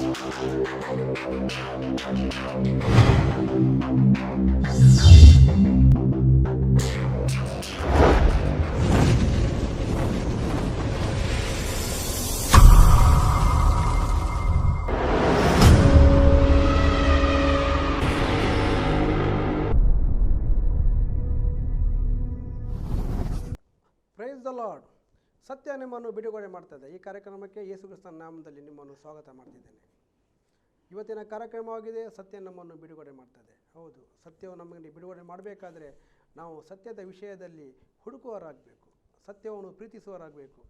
Praise the lord. ಸತ್ಯ ನಿಮ್ಮನ್ನು ಬಿಡುಗಡೆ ಮಾಡ್ತದೆ. ಈ ಕಾರ್ಯಕ್ರಮಕ್ಕೆ ಯೇಸು ಕ್ರಿಸ್ತನ ನಾಮದಲ್ಲಿ ನಿಮ್ಮನ್ನು ಸ್ವಾಗತ ಮಾಡ್ತಿದ್ದೇನೆ. ಇವತ್ತಿನ ಕಾರ್ಯಕ್ರಮವಾಗಿದೆ ಸತ್ಯ ನಮ್ಮನ್ನು ಬಿಡುಗಡೆ ಮಾಡ್ತದೆ. ಹೌದು, ಸತ್ಯವು ನಮಗೆ ಬಿಡುಗಡೆ ಮಾಡಬೇಕಾದ್ರೆ ನಾವು ಸತ್ಯದ ವಿಷಯದಲ್ಲಿ ಹುಡುಕುವವರಾಗಬೇಕು, ಸತ್ಯವನ್ನು ಪ್ರೀತಿಸುವವರಾಗಬೇಕು.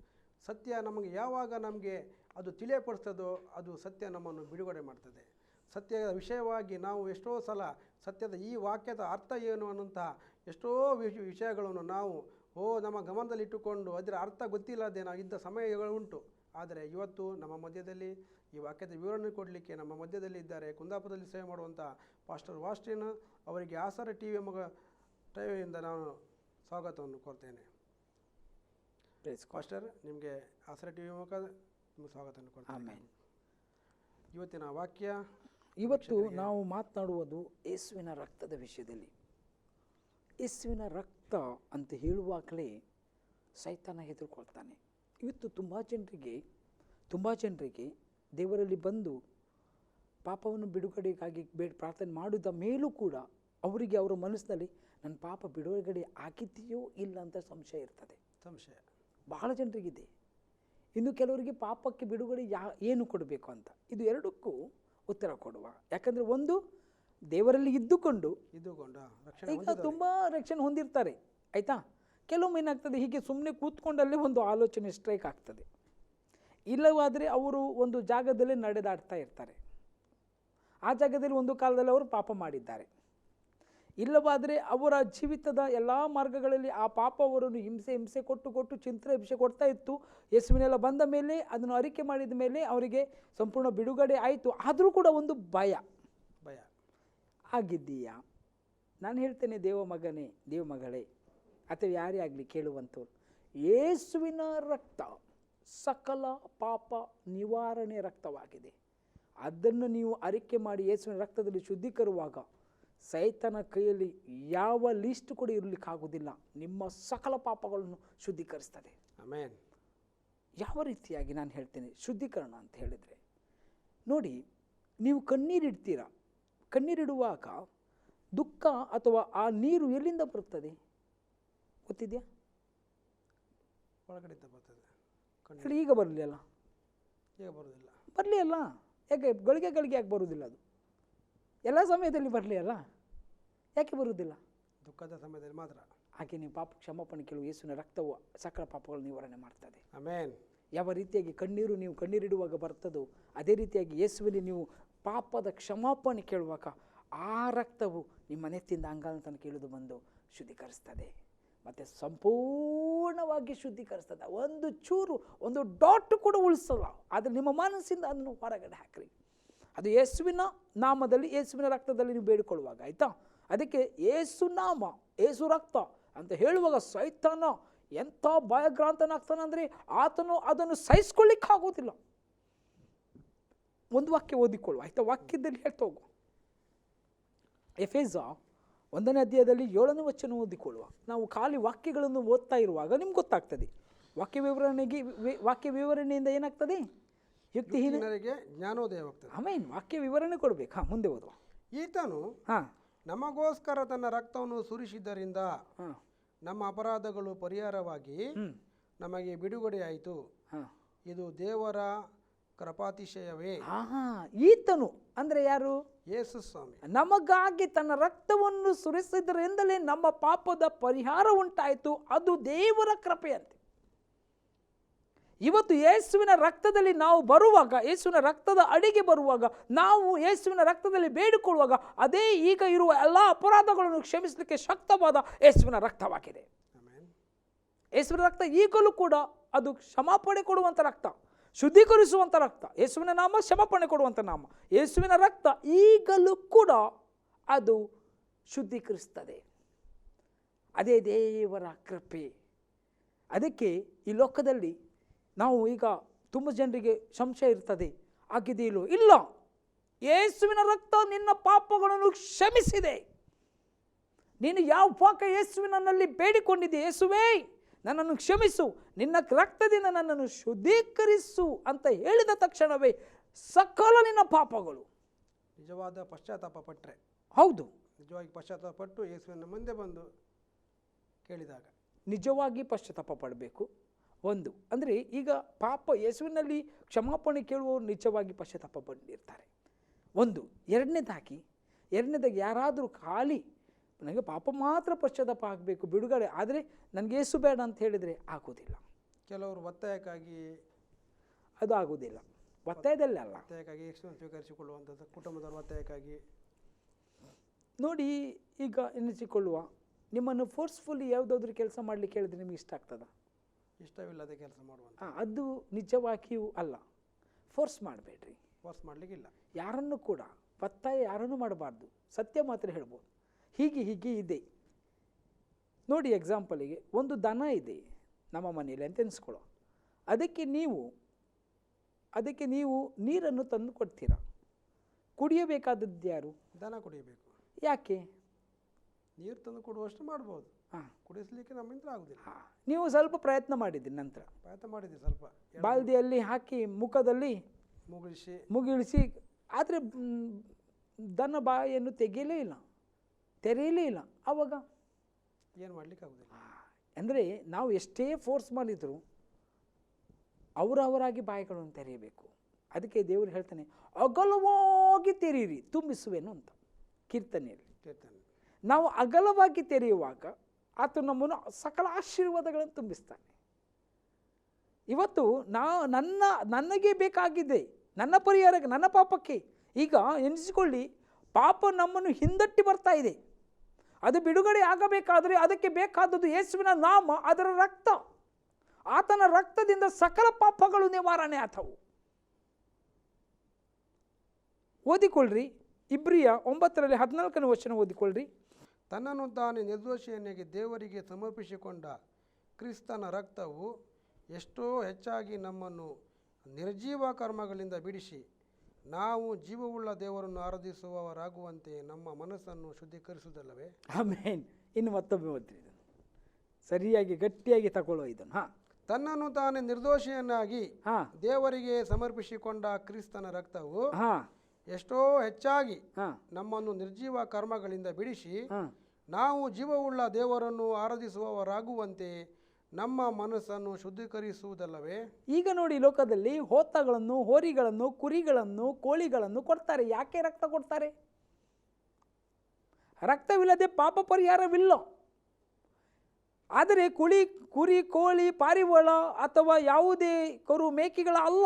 ಸತ್ಯ ನಮಗೆ ಯಾವಾಗ ನಮಗೆ ಅದು ತಿಳಿಯಪಡಿಸ್ತದೋ ಅದು ಸತ್ಯ ನಮ್ಮನ್ನು ಬಿಡುಗಡೆ ಮಾಡ್ತದೆ. ಸತ್ಯದ ವಿಷಯವಾಗಿ ನಾವು ಎಷ್ಟೋ ಸಲ ಸತ್ಯದ ಈ ವಾಕ್ಯದ ಅರ್ಥ ಏನು ಅನ್ನುವಂತಹ ಎಷ್ಟೋ ವಿಷಯಗಳನ್ನು ನಾವು ನಮ್ಮ ಗಮನದಲ್ಲಿಟ್ಟುಕೊಂಡು ಅದರ ಅರ್ಥ ಗೊತ್ತಿಲ್ಲದೆ ನಾವು ಇದ್ದ ಸಮಯಗಳುಂಟು. ಆದರೆ ಇವತ್ತು ನಮ್ಮ ಮಧ್ಯದಲ್ಲಿ ಈ ವಾಕ್ಯದ ವಿವರಣೆ ಕೊಡಲಿಕ್ಕೆ ನಮ್ಮ ಮಧ್ಯದಲ್ಲಿ ಇದ್ದಾರೆ ಕುಂದಾಪುರದಲ್ಲಿ ಸೇವೆ ಮಾಡುವಂಥ ಪಾಸ್ಟರ್ ವಾಸ್ಟಿನ್ ಅವರಿಗೆ ಆಸರ ಟಿವಿಯಿಂದ ನಾನು ಸ್ವಾಗತವನ್ನು ಕೋರ್ತೇನೆ. ಪಾಸ್ಟರ್, ನಿಮಗೆ ಆಸರ ಟಿವಿ ಮೂಲಕ ನಿಮಗೆ ಸ್ವಾಗತವನ್ನು ಕೊಡ್ತೇನೆ. ಇವತ್ತಿನ ವಾಕ್ಯ, ಇವತ್ತು ನಾವು ಮಾತನಾಡುವುದು ಯೇಸುವಿನ ರಕ್ತದ ವಿಷಯದಲ್ಲಿ. ಯೇಸುವಿನ ರಕ್ತ ಅಂತ ಹೇಳುವಾಗಲೇ ಸೈತಾನ ಹೆದರ್ಕೊಳ್ತಾನೆ. ಇವತ್ತು ತುಂಬ ಜನರಿಗೆ ದೇವರಲ್ಲಿ ಬಂದು ಪಾಪವನ್ನು ಬಿಡುಗಡೆಗಾಗಿ ಪ್ರಾರ್ಥನೆ ಮಾಡಿದ ಮೇಲೂ ಕೂಡ ಅವರಿಗೆ ಅವರ ಮನಸ್ಸಿನಲ್ಲಿ ನನ್ನ ಪಾಪ ಬಿಡುಗಡೆ ಆಗಿದೆಯೋ ಇಲ್ಲ ಅಂತ ಸಂಶಯ ಇರ್ತದೆ. ಬಹಳ ಜನರಿಗಿದೆ. ಇನ್ನು ಕೆಲವರಿಗೆ ಪಾಪಕ್ಕೆ ಬಿಡುಗಡೆ ಏನು ಕೊಡಬೇಕು ಅಂತ. ಇದು ಎರಡಕ್ಕೂ ಉತ್ತರ ಕೊಡುವ. ಯಾಕಂದರೆ ಒಂದು, ದೇವರಲ್ಲಿ ಇದ್ದುಕೊಂಡು ಈಗ ತುಂಬ ರಕ್ಷಣೆ ಹೊಂದಿರ್ತಾರೆ, ಆಯಿತಾ. ಕೆಲವೊಮ್ಮೆ ಏನಾಗ್ತದೆ, ಹೀಗೆ ಸುಮ್ಮನೆ ಕೂತ್ಕೊಂಡಲ್ಲೇ ಒಂದು ಆಲೋಚನೆ ಸ್ಟ್ರೈಕ್ ಆಗ್ತದೆ. ಇಲ್ಲವಾದರೆ ಅವರು ಒಂದು ಜಾಗದಲ್ಲೇ ನಡೆದಾಡ್ತಾ ಇರ್ತಾರೆ. ಆ ಜಾಗದಲ್ಲಿ ಒಂದು ಕಾಲದಲ್ಲಿ ಅವರು ಪಾಪ ಮಾಡಿದ್ದಾರೆ. ಇಲ್ಲವಾದರೆ ಅವರ ಜೀವಿತದ ಎಲ್ಲ ಮಾರ್ಗಗಳಲ್ಲಿ ಆ ಪಾಪ ಅವರನ್ನು ಹಿಂಸೆ ಕೊಟ್ಟು ಚಿಂತನೆ ಹಿಂಸೆ ಕೊಡ್ತಾ ಇತ್ತು. ಯೇಸುವಿನೆಲ್ಲ ಬಂದ ಮೇಲೆ ಅದನ್ನು ಅರಿಕೆ ಮಾಡಿದ ಮೇಲೆ ಅವರಿಗೆ ಸಂಪೂರ್ಣ ಬಿಡುಗಡೆ ಆಯಿತು. ಆದರೂ ಕೂಡ ಒಂದು ಭಯ ಆಗಿದ್ದೀಯಾ? ನಾನು ಹೇಳ್ತೇನೆ, ದೇವಮಗನೇ, ದೇವಮಗಳೇ, ಅಥವಾ ಯಾರೇ ಆಗಲಿ ಕೇಳುವಂಥವ್ರು, ಯೇಸುವಿನ ರಕ್ತ ಸಕಲ ಪಾಪ ನಿವಾರಣೆ ರಕ್ತವಾಗಿದೆ. ಅದನ್ನು ನೀವು ಅರಿಕೆ ಮಾಡಿ ಯೇಸುವಿನ ರಕ್ತದಲ್ಲಿ ಶುದ್ಧೀಕರುವಾಗ ಸೈತನ ಕೈಯಲ್ಲಿ ಯಾವ ಲೀಸ್ಟ್ ಕೂಡ ಇರಲಿಕ್ಕಾಗೋದಿಲ್ಲ. ನಿಮ್ಮ ಸಕಲ ಪಾಪಗಳನ್ನು ಶುದ್ಧೀಕರಿಸ್ತದೆ. ಆಮೆನ್. ಯಾವ ರೀತಿಯಾಗಿ ನಾನು ಹೇಳ್ತೇನೆ ಶುದ್ಧೀಕರಣ ಅಂತ ಹೇಳಿದರೆ, ನೋಡಿ, ನೀವು ಕಣ್ಣೀರಿಡ್ತೀರ. ಕಣ್ಣೀರಿಡುವಾಗ ದುಃಖ ಅಥವಾ ಆ ನೀರು ಎಲ್ಲಿಂದ ಬರುತ್ತದೆ ಗೊತ್ತಿದೆಯಾ? ಒಳಗಡೆ ಬರ್ತದೆ. ಈಗ ಬರಲಿ ಅಲ್ಲ, ಬರಲಿ ಅಲ್ಲ. ಯಾಕೆ ಗಳಿಗೆ ಯಾಕೆ ಬರುವುದಿಲ್ಲ? ಅದು ಎಲ್ಲ ಸಮಯದಲ್ಲಿ ಬರಲಿ ಅಲ್ಲ, ಯಾಕೆ ಬರುವುದಿಲ್ಲ? ದುಃಖದ ಸಮಯದಲ್ಲಿ ಮಾತ್ರ. ಹಾಗೆ ನೀವು ಪಾಪ ಕ್ಷಮಾಪಣೆ ಕೇಳುವ ಯೇಸುವಿನ ರಕ್ತವು ಸಕಲ ಪಾಪಗಳು ನಿವಾರಣೆ ಮಾಡ್ತದೆ. ಆಮೆನ್. ಯಾವ ರೀತಿಯಾಗಿ ನೀವು ಕಣ್ಣೀರಿಡುವಾಗ ಬರ್ತದೋ ಅದೇ ರೀತಿಯಾಗಿ ಯೇಸುವಿನ ನೀವು ಪಾಪದ ಕ್ಷಮಾಪಣೆ ಕೇಳುವಾಗ ಆ ರಕ್ತವು ನಿಮ್ಮ ನೆತ್ತಿಂದ ಅಂಗಾಲ ತನಕ ಇಳಿದು ಬಂದು ಶುದ್ಧೀಕರಿಸ್ತದೆ. ಮತ್ತು ಸಂಪೂರ್ಣವಾಗಿ ಶುದ್ಧೀಕರಿಸ್ತದೆ. ಒಂದು ಚೂರು, ಒಂದು ಡಾಟ್ ಕೂಡ ಉಳಿಸಲ್ಲ. ಆದರೆ ನಿಮ್ಮ ಮನಸ್ಸಿಂದ ಅದನ್ನು ಹೊರಗಡೆ ಹಾಕ್ರಿ. ಅದು ಯೇಸುವಿನ ನಾಮದಲ್ಲಿ, ಯೇಸುವಿನ ರಕ್ತದಲ್ಲಿ ನೀವು ಬೇಡಿಕೊಳ್ಳುವಾಗ, ಆಯಿತಾ. ಅದಕ್ಕೆ ಯೇಸು ನಾಮ, ಯೇಸು ರಕ್ತ ಅಂತ ಹೇಳುವಾಗ ಸೈತಾನ ಎಂಥ ಭಯಗ್ರಾಂತನಾಗ್ತಾನೆ ಅಂದರೆ ಆತನು ಅದನ್ನು ಸಹಿಸ್ಕೊಳ್ಳಿಕ್ಕಾಗೋದಿಲ್ಲ. ಒಂದು ವಾಕ್ಯ ಓದಿಕೊಳ್ಳುವ, ಆಯಿತಾ. ವಾಕ್ಯದಲ್ಲಿ ಹೇಳ್ತಾ ಹೋಗು. ಎಫೆಸ 1ನೇ ಅಧ್ಯಾಯದಲ್ಲಿ 7ನೇ ವಚನ ಓದಿಕೊಳ್ಳುವ. ನಾವು ಖಾಲಿ ವಾಕ್ಯಗಳನ್ನು ಓದ್ತಾ ಇರುವಾಗ ನಿಮ್ಗೆ ಗೊತ್ತಾಗ್ತದೆ. ವಾಕ್ಯ ವಿವರಣೆಯಿಂದ ಏನಾಗ್ತದೆ? ಯುಕ್ತಿಹೀನರಿಗೆ ಜ್ಞಾನೋದಯವಾಗ್ತದೆ. ಆಮೇನ್. ವಾಕ್ಯ ವಿವರಣೆ ಕೊಡ್ಬೇಕು. ಮುಂದೆ ಓದುವ. ಈತನು ನಮಗೋಸ್ಕರ ತನ್ನ ರಕ್ತವನ್ನು ಸುರಿಸಿದ್ದರಿಂದ ನಮ್ಮ ಅಪರಾಧಗಳು ಪರಿಹಾರವಾಗಿ ನಮಗೆ ಬಿಡುಗಡೆಯಾಯಿತು. ಇದು ದೇವರ ಕೃಪಾತಿಶಯವೇ. ಈತನು ಅಂದ್ರೆ ಯಾರು? ಯೇಸು ಸ್ವಾಮಿ ನಮಗಾಗಿ ತನ್ನ ರಕ್ತವನ್ನು ಸುರಿಸಿದ್ರಿಂದಲೇ ನಮ್ಮ ಪಾಪದ ಪರಿಹಾರ ಉಂಟಾಯಿತು. ಅದು ದೇವರ ಕೃಪೆಯಂತೆ. ಇವತ್ತು ಯೇಸುವಿನ ರಕ್ತದಲ್ಲಿ ನಾವು ಬರುವಾಗ, ಯೇಸುವಿನ ರಕ್ತದ ಅಡಿಗೆ ಬರುವಾಗ, ನಾವು ಯೇಸುವಿನ ರಕ್ತದಲ್ಲಿ ಬೇಡಿಕೊಳ್ಳುವಾಗ ಅದೇ ಈಗ ಇರುವ ಎಲ್ಲ ಅಪರಾಧಗಳನ್ನು ಕ್ಷಮಿಸಲಿಕ್ಕೆ ಶಕ್ತವಾದ ಯೇಸುವಿನ ರಕ್ತವಾಗಿದೆ. ಯೇಸುವಿನ ರಕ್ತ ಈಗಲೂ ಕೂಡ ಅದು ಕ್ಷಮಾಪಣೆ ಕೊಡುವಂಥ ರಕ್ತ, ಶುದ್ಧೀಕರಿಸುವಂಥ ರಕ್ತ. ಯೇಸುವಿನ ನಾಮ ಕ್ಷಮಾಪಣೆ ಕೊಡುವಂಥ ನಾಮ. ಯೇಸುವಿನ ರಕ್ತ ಈಗಲೂ ಕೂಡ ಅದು ಶುದ್ಧೀಕರಿಸ್ತದೆ. ಅದೇ ದೇವರ ಕೃಪೆ. ಅದಕ್ಕೆ ಈ ಲೋಕದಲ್ಲಿ ನಾವು ಈಗ ತುಂಬ ಜನರಿಗೆ ಸಂಶಯ ಇರ್ತದೆ, ಆಗಿದೆಯೋ? ಇಲ್ಲ. ಯೇಸುವಿನ ರಕ್ತ ನಿನ್ನ ಪಾಪಗಳನ್ನು ಕ್ಷಮಿಸಿದೆ. ನೀನು ಯಾವ ಪಾಪ ಯೇಸುವಿನಲ್ಲಿ ಬೇಡಿಕೊಂಡಿದ್ದೆ, ಯೇಸುವೇ ನನ್ನನ್ನು ಕ್ಷಮಿಸು, ನಿನ್ನ ರಕ್ತದಿಂದ ನನ್ನನ್ನು ಶುದ್ಧೀಕರಿಸು ಅಂತ ಹೇಳಿದ ತಕ್ಷಣವೇ ಸಕಲ ನಿನ್ನ ಪಾಪಗಳು. ನಿಜವಾದ ಪಶ್ಚಾತ್ತಾಪ ಪಟ್ಟರೆ, ಹೌದು, ನಿಜವಾಗಿ ಪಶ್ಚಾತ್ತಾಪ ಪಟ್ಟು ಯೇಸುವಿನ ಮುಂದೆ ಬಂದು ಕೇಳಿದಾಗ ನಿಜವಾಗಿ ಪಶ್ಚಾತ್ತಾಪ ಪಡಬೇಕು. ಒಂದು ಅಂದರೆ ಈಗ ಪಾಪ ಯೇಸುವಿನಲ್ಲಿ ಕ್ಷಮಾಪಣೆ ಕೇಳುವವರು ನಿಜವಾಗಿ ಪಶ್ಚಾತ್ತಾಪ ಪಟ್ಟಿರ್ತಾರೆ. ಒಂದು. ಎರಡನೇದಾಗಿ ಯಾರಾದರೂ ಖಾಲಿ ನನಗೆ ಪಾಪ ಮಾತ್ರ ಪಶ್ಚಾತ್ತಾಪ ಆಗಬೇಕು, ಬಿಡುಗಡೆ ಆದರೆ ನನಗೆ ಯೇಸು ಬೇಡ ಅಂತ ಹೇಳಿದರೆ ಆಗೋದಿಲ್ಲ. ಕೆಲವರು ಒತ್ತಾಯಕ್ಕಾಗಿ, ಅದು ಆಗೋದಿಲ್ಲ. ಒತ್ತಾಯದಲ್ಲಿ ಅಲ್ಲ, ಒತ್ತಾಯಕ್ಕಾಗಿ ಯೇಸುವನ್ನು ಸ್ವೀಕರಿಸಿಕೊಳ್ಳುವಂಥದ್ದು, ಕುಟುಂಬದವರ ಒತ್ತಾಯಕ್ಕಾಗಿ. ನೋಡಿ, ಈಗ ಎನಿಸಿಕೊಳ್ಳುವ ನಿಮ್ಮನ್ನು ಫೋರ್ಸ್ಫುಲ್ಲಿ ಯಾವುದಾದ್ರೂ ಕೆಲಸ ಮಾಡಲಿಕ್ಕೆ ಹೇಳಿದ್ರೆ ನಿಮಗೆ ಇಷ್ಟ ಆಗ್ತದ? ಇಷ್ಟವಿಲ್ಲದೆ ಕೆಲಸ ಮಾಡುವಂಥ, ಅದು ನಿಜವಾಗಿಯೂ ಅಲ್ಲ. ಫೋರ್ಸ್ ಮಾಡಬೇಡ್ರಿ. ಫೋರ್ಸ್ ಮಾಡಲಿಕ್ಕಿಲ್ಲ. ಯಾರನ್ನು ಕೂಡ ಒತ್ತಾಯ ಯಾರನ್ನು ಮಾಡಬಾರ್ದು. ಸತ್ಯ ಮಾತ್ರ ಹೇಳ್ಬೋದು, ಹೀಗೆ ಇದೆ ನೋಡಿ. ಎಕ್ಸಾಂಪಲಿಗೆ ಒಂದು ದನ ಇದೆ ನಮ್ಮ ಮನೆಯಲ್ಲಿ ಅಂತ ಎನಿಸ್ಕೊಳ್ಳೋ. ಅದಕ್ಕೆ ನೀವು ನೀರನ್ನು ತಂದು ಕೊಡ್ತೀರಾ. ಕುಡಿಯಬೇಕಾದದ್ದು ಯಾರು? ದನ ಕುಡಿಯಬೇಕು. ಯಾಕೆ? ನೀರು ತಂದು ಕೊಡುವಷ್ಟು ಮಾಡ್ಬೋದು, ಕುಡಿಸಲಿಕ್ಕೆ ನಮ್ಮಿಂದ ಆಗುದಿಲ್ಲ. ನೀವು ಸ್ವಲ್ಪ ಪ್ರಯತ್ನ ಮಾಡಿದ್ದೀರಿ, ನಂತರ ಪ್ರಯತ್ನ ಮಾಡಿದ್ದೆ, ಸ್ವಲ್ಪ ಬಾಲ್ದಿಯಲ್ಲಿ ಹಾಕಿ ಮುಖದಲ್ಲಿ ಮುಗಿಳಿಸಿ, ಆದರೆ ದನ ಬಾಯನ್ನು ತೆಗೆಯಲೇ ಇಲ್ಲ, ತೆರೆಯಲೇ ಇಲ್ಲ. ಆವಾಗ ಏನು ಮಾಡಲಿಕ್ಕೆ ಆಗುದಿಲ್ಲ. ಅಂದರೆ ನಾವು ಎಷ್ಟೇ ಫೋರ್ಸ್ ಮಾಡಿದರೂ ಅವರವರಾಗಿ ಬಾಯಿಗಳನ್ನು ತೆರೆಯಬೇಕು. ಅದಕ್ಕೆ ದೇವರು ಹೇಳ್ತಾನೆ, ಅಗಲವಾಗಿ ತೆರೀರಿ ತುಂಬಿಸುವೆನು ಅಂತ ಕೀರ್ತನೆಯಲ್ಲಿ. ನಾವು ಅಗಲವಾಗಿ ತೆರೆಯುವಾಗ ಆತ ನಮ್ಮನ್ನು ಸಕಲ ಆಶೀರ್ವಾದಗಳನ್ನು ತುಂಬಿಸ್ತಾನೆ. ಇವತ್ತು ನನಗೆ ಬೇಕಾಗಿದೆ, ನನ್ನ ಪರಿಹಾರಕ್ಕೆ, ನನ್ನ ಪಾಪಕ್ಕೆ. ಈಗ ಎನಿಸಿಕೊಳ್ಳಿ, ಪಾಪ ನಮ್ಮನ್ನು ಹಿಂದಟ್ಟಿ ಬರ್ತಾ ಇದೆ. ಅದು ಬಿಡುಗಡೆ ಆಗಬೇಕಾದರೆ ಅದಕ್ಕೆ ಬೇಕಾದದ್ದು ಯೇಸುವಿನ ನಾಮ, ಅದರ ರಕ್ತ. ಆತನ ರಕ್ತದಿಂದ ಸಕಲ ಪಾಪಗಳು ನಿವಾರಣೆ ಆತವು. ಓದಿಕೊಳ್ಳ್ರಿ, ಇಬ್ರಿಯ 9:14 ವಚನ ಓದಿಕೊಳ್ಳ್ರಿ. ತನ್ನನ್ನು ತಾನೇ ನಿರ್ದೋಷಿಯನ್ನಾಗಿ ದೇವರಿಗೆ ಸಮರ್ಪಿಸಿಕೊಂಡ ಕ್ರಿಸ್ತನ ರಕ್ತವು ಎಷ್ಟೋ ಹೆಚ್ಚಾಗಿ ನಮ್ಮನ್ನು ನಿರ್ಜೀವ ಕರ್ಮಗಳಿಂದ ಬಿಡಿಸಿ ನಾವು ಜೀವವುಳ್ಳ ದೇವರನ್ನು ಆರಾಧಿಸುವವರಾಗುವಂತೆ ನಮ್ಮ ಮನಸ್ಸನ್ನು ಶುದ್ಧೀಕರಿಸುವುದಲ್ಲವೇ? ಆಮೇನ್. ಇನ್ನು ಮತ್ತೊಮ್ಮೆ ಓದ್ರಿ, ಸರಿಯಾಗಿ ಗಟ್ಟಿಯಾಗಿ ತಗೊಳ್ಳೋ ಇದನ್ನು. ತನ್ನನ್ನು ತಾನೇ ನಿರ್ದೋಷಿಯನ್ನಾಗಿ ದೇವರಿಗೆ ಸಮರ್ಪಿಸಿಕೊಂಡ ಕ್ರಿಸ್ತನ ರಕ್ತವು ಎಷ್ಟೋ ಹೆಚ್ಚಾಗಿ ನಮ್ಮನ್ನು ನಿರ್ಜೀವ ಕರ್ಮಗಳಿಂದ ಬಿಡಿಸಿ ನಾವು ಜೀವವುಳ್ಳ ದೇವರನ್ನು ಆರಾಧಿಸುವವರಾಗುವಂತೆ ನಮ್ಮ ಮನಸ್ಸನ್ನು ಶುದ್ಧೀಕರಿಸುವುದಲ್ಲವೇ? ಈಗ ನೋಡಿ, ಲೋಕದಲ್ಲಿ ಹೋತಗಳನ್ನು, ಹೋರಿಗಳನ್ನು, ಕುರಿಗಳನ್ನು, ಕೋಳಿಗಳನ್ನು ಕೊಡ್ತಾರೆ. ಯಾಕೆ ರಕ್ತ ಕೊಡ್ತಾರೆ? ರಕ್ತವಿಲ್ಲದೆ ಪಾಪ ಪರಿಹಾರವಿಲ್ಲ. ಆದರೆ ಕುರಿ, ಕೋಳಿ, ಪಾರಿವಾಳ ಅಥವಾ ಯಾವುದೇ ಕರು ಮೇಕೆಗಳ ಅಲ್ಲ.